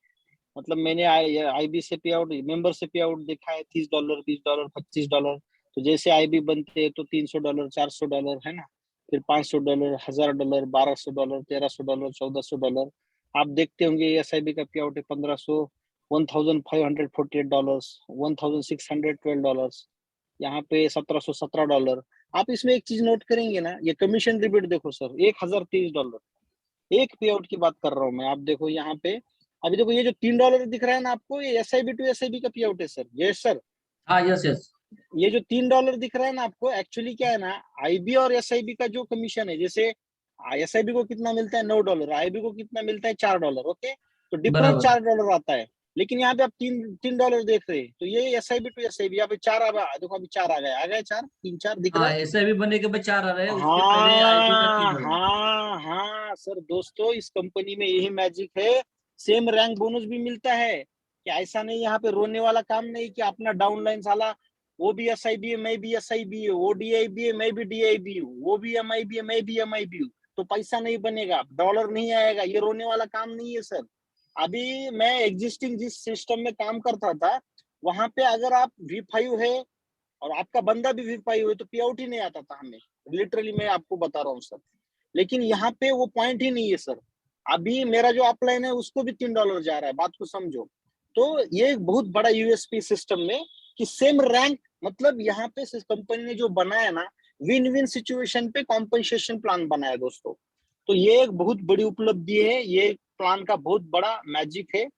मतलब मैंने आईबी से पे आउट, मेंबर से पे आउट देखा है, $30, $20, $25। तो जैसे आईबी बनते हैं तो $300, $400, है ना, फिर $500, $1,000, $1,200, $1,300, $1,400। आप देखते होंगे एसआईबी का पे आउट है 1,500, $1,548, $1,612, यहाँ पे $1,717। आप इसमें एक चीज नोट करेंगे ना, ये कमीशन रिबेट देखो सर, $1,030। एक पे आउट की बात कर रहा हूँ मैं। आप देखो यहाँ पे, अभी देखो ये जो $3 दिख रहा है ना आपको, ये एसआईबी टू एसआईबी का पे आउट है सर। यस सर, हाँ यस यस। ये जो $3 दिख रहा है ना आपको, एक्चुअली क्या है ना, आईबी और एसआईबी का जो कमीशन है, जैसे एसआईबी को कितना मिलता है $9, आईबी को कितना मिलता है $4, ओके, तो डिफरेंस बराबर। $4 आता है। लेकिन यहाँ पे आप तीन तीन डॉलर देख रहे हैं, तो ये एसआईबी टू एसआईबी यहाँ पे चार देखो, अभी चार आ गया, चार, 3-4 दिख रहा हाँ, है। ऐसा भी बने के बाद 4 आ रहा है, उसके पहले आईबी का हाँ 3 आ रहा है। हाँ हाँ सर, दोस्तों इस कंपनी में यही मैजिक है। सेम रैंक बोनस भी मिलता है, कि ऐसा नहीं यहाँ पे रोने वाला काम नहीं कि अपना डाउनलाइन साला, वो भी एसआईबी है, मैं भी एसआईबी है, वो डीआईबी है, मैं भी डीआईबी हूँ, वो भी एमआईबी है, मैं भी एमआईबी हूँ, तो पैसा नहीं बनेगा, डॉलर नहीं आएगा, ये रोने वाला काम नहीं है सर। अभी मैं एग्जिस्टिंग जिस सिस्टम में काम करता था, वहां पे अगर आप V5 है और आपका बंदा भी V5 है तो पे आउट ही नहीं आता था हमें, लिटरली मैं आपको बता रहा हूँ सर। लेकिन यहाँ पे वो पॉइंट ही नहीं है सर। अभी मेरा जो अपलाइन है उसको भी $3 जा रहा है, बात को समझो। तो ये एक बहुत बड़ा यूएसपी सिस्टम में, कि सेम रैंक, मतलब यहाँ पे कंपनी ने जो बनाया ना, विन विन सिचुएशन पे कॉम्पनसेशन प्लान बनाया दोस्तों। तो ये एक बहुत बड़ी उपलब्धि है, ये प्लान का बहुत बड़ा मैजिक है।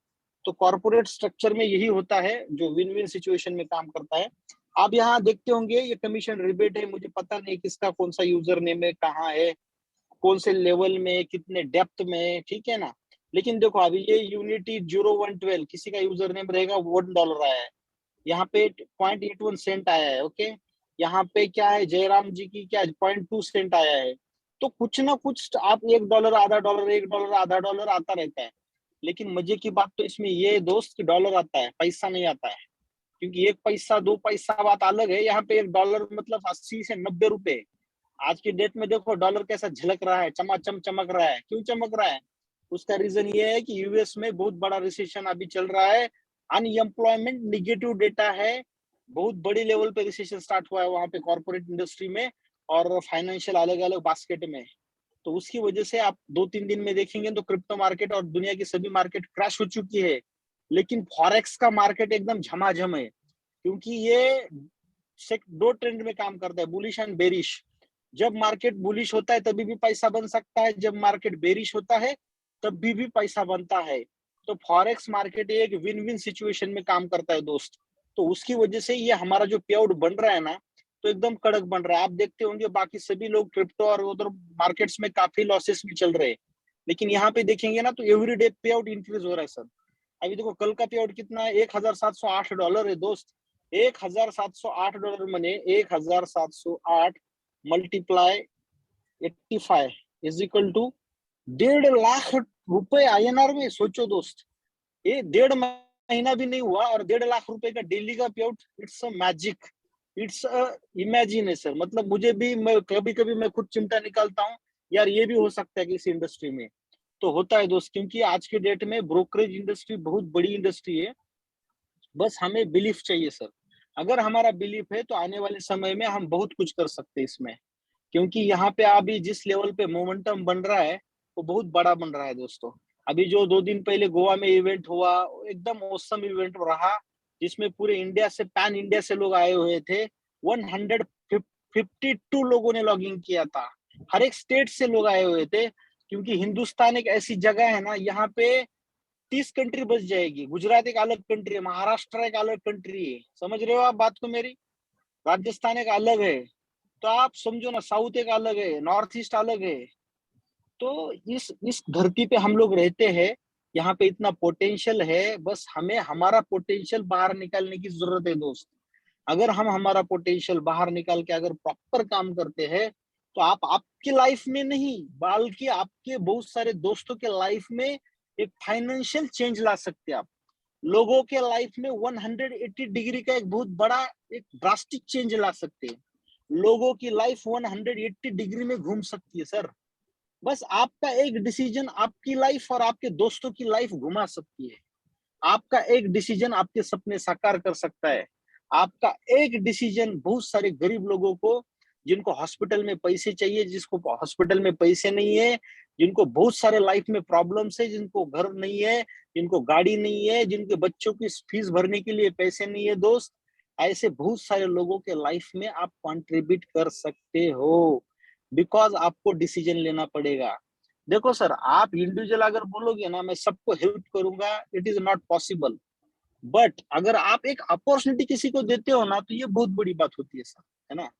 तो कॉर्पोरेट स्ट्रक्चर में यही होता है, जो विन विन सिचुएशन में काम करता है। आप यहाँ देखते होंगे ये कमीशन रिबेट है, मुझे पता नहीं किसका कौन सा यूजर नेम है, कहाँ है, कौन से लेवल में, कितने डेप्थ में, ठीक है ना। लेकिन देखो अभी ये यूनिटी 0112 किसी का यूजर नेम रहेगा, $1 आया है। यहाँ पे 0.81 सेंट आया है, ओके। यहाँ पे क्या है, जयराम जी की क्या 0.2 सेंट आया है। तो कुछ ना कुछ आप $1 आधा डॉलर $1 आधा डॉलर आता रहता है। लेकिन मजे की बात तो इसमें ये है दोस्त कि डॉलर आता है, पैसा नहीं आता है। क्योंकि 1 पैसा 2 पैसा बात अलग है, यहाँ पे $1 मतलब 80 से 90 रुपए। आज की डेट में देखो डॉलर कैसा झलक रहा है, चमाचम चमक रहा है। क्यों चमक रहा है? उसका रीजन ये है कि यूएस में बहुत बड़ा रिसेशन अभी चल रहा है, अनएम्प्लॉयमेंट निगेटिव डेटा है, बहुत बड़ी लेवल पे रिसेशन स्टार्ट हुआ है वहां पे कॉर्पोरेट इंडस्ट्री में और फाइनेंशियल अलग अलग बास्केट में। तो उसकी वजह से आप 2-3 दिन में देखेंगे तो क्रिप्टो मार्केट और दुनिया की सभी मार्केट क्रैश हो चुकी है। लेकिन फॉरेक्स का मार्केट एकदम झमाझम है, क्योंकि ये दो ट्रेंड में काम करता है, बुलिश एंड बेरिश। जब मार्केट बुलिश होता है तभी भी पैसा बन सकता है, जब मार्केट बेरिश होता है तब भी पैसा बनता है। तो फॉरेक्स मार्केट एक विन विन सिचुएशन में काम करता है दोस्त। तो उसकी वजह से ये हमारा जो पे आउट बन रहा है ना, तो एकदम कड़क बन रहा है। आप देखते होंगे बाकी सभी लोग क्रिप्टो और उधर मार्केट्स में काफी लॉसेस में चल रहे हैं, लेकिन यहाँ पे देखेंगे ना तो एवरीडे पे आउट इंक्रीज हो रहा है सर। अभी देखो कल का पे आउट कितना है, $1,708 है दोस्त। $1,708 मने 1,708 multiply 85 is equal to 1.5 lakh रुपए INR में। सोचो दोस्त, ये 1.5 महीना भी नहीं हुआ और 1.5 लाख रुपए का डेली का पे out. It's a magic, it's a imagination. मतलब मुझे भी, मैं कभी कभी मैं खुद चिमटा निकालता हूँ यार, ये भी हो सकता है कि इस इंडस्ट्री में। तो होता है दोस्त, क्योंकि आज के डेट में ब्रोकरेज इंडस्ट्री बहुत बड़ी इंडस्ट्री है। बस हमें बिलीफ चाहिए सर। अगर हमारा बिलीफ है तो आने वाले समय में हम बहुत कुछ कर सकते हैं इसमें। क्योंकि यहाँ पे अभी जिस लेवल पे मोमेंटम बन रहा है वो बहुत बड़ा बन रहा है दोस्तों। अभी जो 2 दिन पहले गोवा में इवेंट हुआ, एकदम औसम इवेंट रहा, जिसमें पूरे इंडिया से, पैन इंडिया से लोग आए हुए थे। 152 लोगों ने लॉग इन किया था, हर एक स्टेट से लोग आए हुए थे। क्योंकि हिंदुस्तान एक ऐसी जगह है ना, यहाँ पे 30 कंट्री बच जाएगी। गुजरात एक अलग कंट्री है, महाराष्ट्र एक अलग कंट्री है, समझ रहे हो आप बात को मेरी? राजस्थान एक अलग है, तो आप समझो ना, साउथ एक अलग है, नॉर्थ ईस्ट अलग है। तो इस धरती पे हम लोग रहते हैं, यहाँ पे इतना पोटेंशियल है, बस हमें हमारा पोटेंशियल बाहर निकालने की जरूरत है दोस्त। अगर हम हमारा पोटेंशियल बाहर निकाल के अगर प्रॉपर काम करते हैं, तो आप आपकी लाइफ में नहीं बल्कि आपके बहुत सारे दोस्तों के लाइफ में एक फाइनेंशियल चेंज ला सकते हैं आप। लोगों के लाइफ में 180 डिग्री का एक बहुत बड़ा एक ड्रास्टिक चेंज ला सकते हैं। लोगों की लाइफ 180 डिग्री में घूम सकती है सर। बस आपका एक डिसीजन आपकी लाइफ और आपके दोस्तों की लाइफ घुमा सकती है। आपका एक डिसीजन आपके सपने साकार कर सकता है। आपका एक डिसीजन बहुत सारे गरीब लोगों को, जिनको हॉस्पिटल में पैसे चाहिए, जिसको हॉस्पिटल में पैसे नहीं है, जिनको बहुत सारे लाइफ में प्रॉब्लम्स है, जिनको घर नहीं है, जिनको गाड़ी नहीं है, जिनके बच्चों की फीस भरने के लिए पैसे नहीं है दोस्त, ऐसे बहुत सारे लोगों के लाइफ में आप कंट्रीब्यूट कर सकते हो। बिकॉज आपको डिसीजन लेना पड़ेगा। देखो सर, आप इंडिविजुअल अगर बोलोगे ना मैं सबको हेल्प करूंगा, it is not possible. But अगर आप एक अपॉर्चुनिटी किसी को देते हो ना, तो ये बहुत बड़ी बात होती है सर, है ना?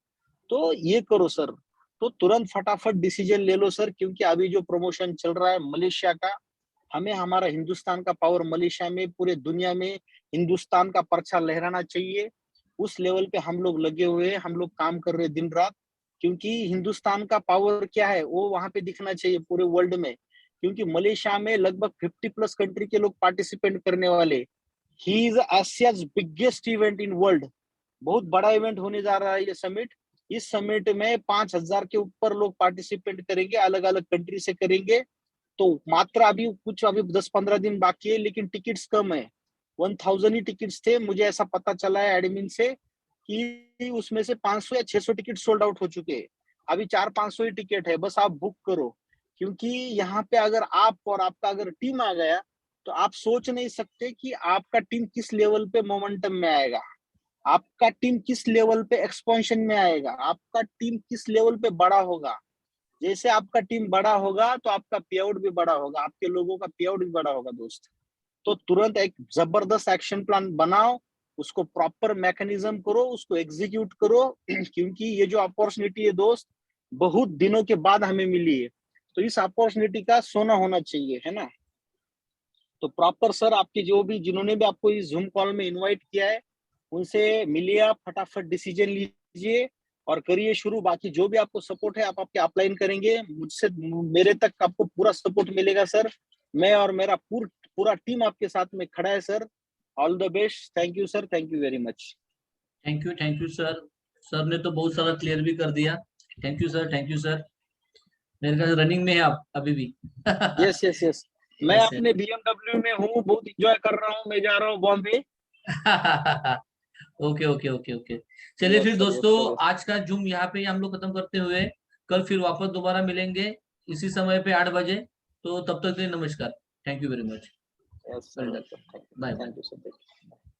तो ये करो सर। तो तुरंत फटाफट डिसीजन ले लो सर, क्योंकि अभी जो प्रमोशन चल रहा है मलेशिया का, हमें हमारा हिंदुस्तान का पावर मलेशिया में, पूरे दुनिया में हिंदुस्तान का परचा लहराना चाहिए। उस लेवल पे हम लोग लगे हुए हैं, हम लोग काम कर रहे हैं दिन रात। क्योंकि हिंदुस्तान का पावर क्या है वो वहां पे दिखना चाहिए पूरे वर्ल्ड में। क्योंकि मलेशिया में लगभग 50+ कंट्री के लोग पार्टिसिपेट करने वाले। He is Asia's biggest event in world. बहुत बड़ा इवेंट होने जा रहा है ये समिट। इस समिट में 5,000 के ऊपर लोग पार्टिसिपेट करेंगे, अलग अलग कंट्री से करेंगे। तो मात्र अभी 10-15 दिन बाकी है, लेकिन टिकट्स कम है। 1000 ही टिकट्स थे, मुझे ऐसा पता चला है एडमिन से कि उसमें से 500 या 600 टिकट सोल्ड आउट हो चुके हैं। अभी 400-500 ही टिकट है, बस आप बुक करो। क्योंकि यहाँ पे अगर आप और आपका अगर टीम आ गया, तो आप सोच नहीं सकते कि आपका टीम किस लेवल पे मोमेंटम में आएगा, आपका टीम किस लेवल पे एक्सपेंशन में आएगा, आपका टीम किस लेवल पे बड़ा होगा। जैसे आपका टीम बड़ा होगा तो आपका पे आउट भी बड़ा होगा, आपके लोगों का पे आउट भी बड़ा होगा दोस्त। तो तुरंत एक जबरदस्त एक्शन प्लान बनाओ, उसको प्रॉपर मैकेनिज्म करो, उसको एग्जीक्यूट करो। क्योंकि ये जो अपॉर्चुनिटी है दोस्त, बहुत दिनों के बाद हमें मिली है, तो इस अपॉर्चुनिटी का सोना होना चाहिए, है ना? तो प्रॉपर सर, आपके जो भी जिन्होंने भी आपको इस जूम कॉल में इनवाइट किया है, उनसे मिलिए, आप फटाफट डिसीजन लीजिए। और करिए शुरू। बाकी जो भी आपको सपोर्ट है आप आपके अपलाइन करेंगे, मुझसे मेरे तक आपको पूरा सपोर्ट मिलेगा सर। मैं और मेरा पूरा टीम आपके साथ में खड़ा है sir. All the best. Thank you sir, thank you very much. Thank you sir. Sir ने तो बहुत सारा क्लियर भी कर दिया। Thank you sir. मेरे ख्याल रनिंग में है आप अभी भी। यस यस यस, मैं Yes, अपने BMW में हूँ, बहुत इंजॉय कर रहा हूँ। मैं जा रहा हूँ Bombay. Okay okay okay okay. चलिए यस फिर सर, दोस्तों, यस सर, यस। आज का जूम यहाँ पे ही हम लोग खत्म करते हुए कल फिर वापस दोबारा मिलेंगे इसी समय पे 8 बजे। तो तब तक के लिए नमस्कार। Thank you very much. Yes sir, well done. Yes sir, bye thank bye. You sir.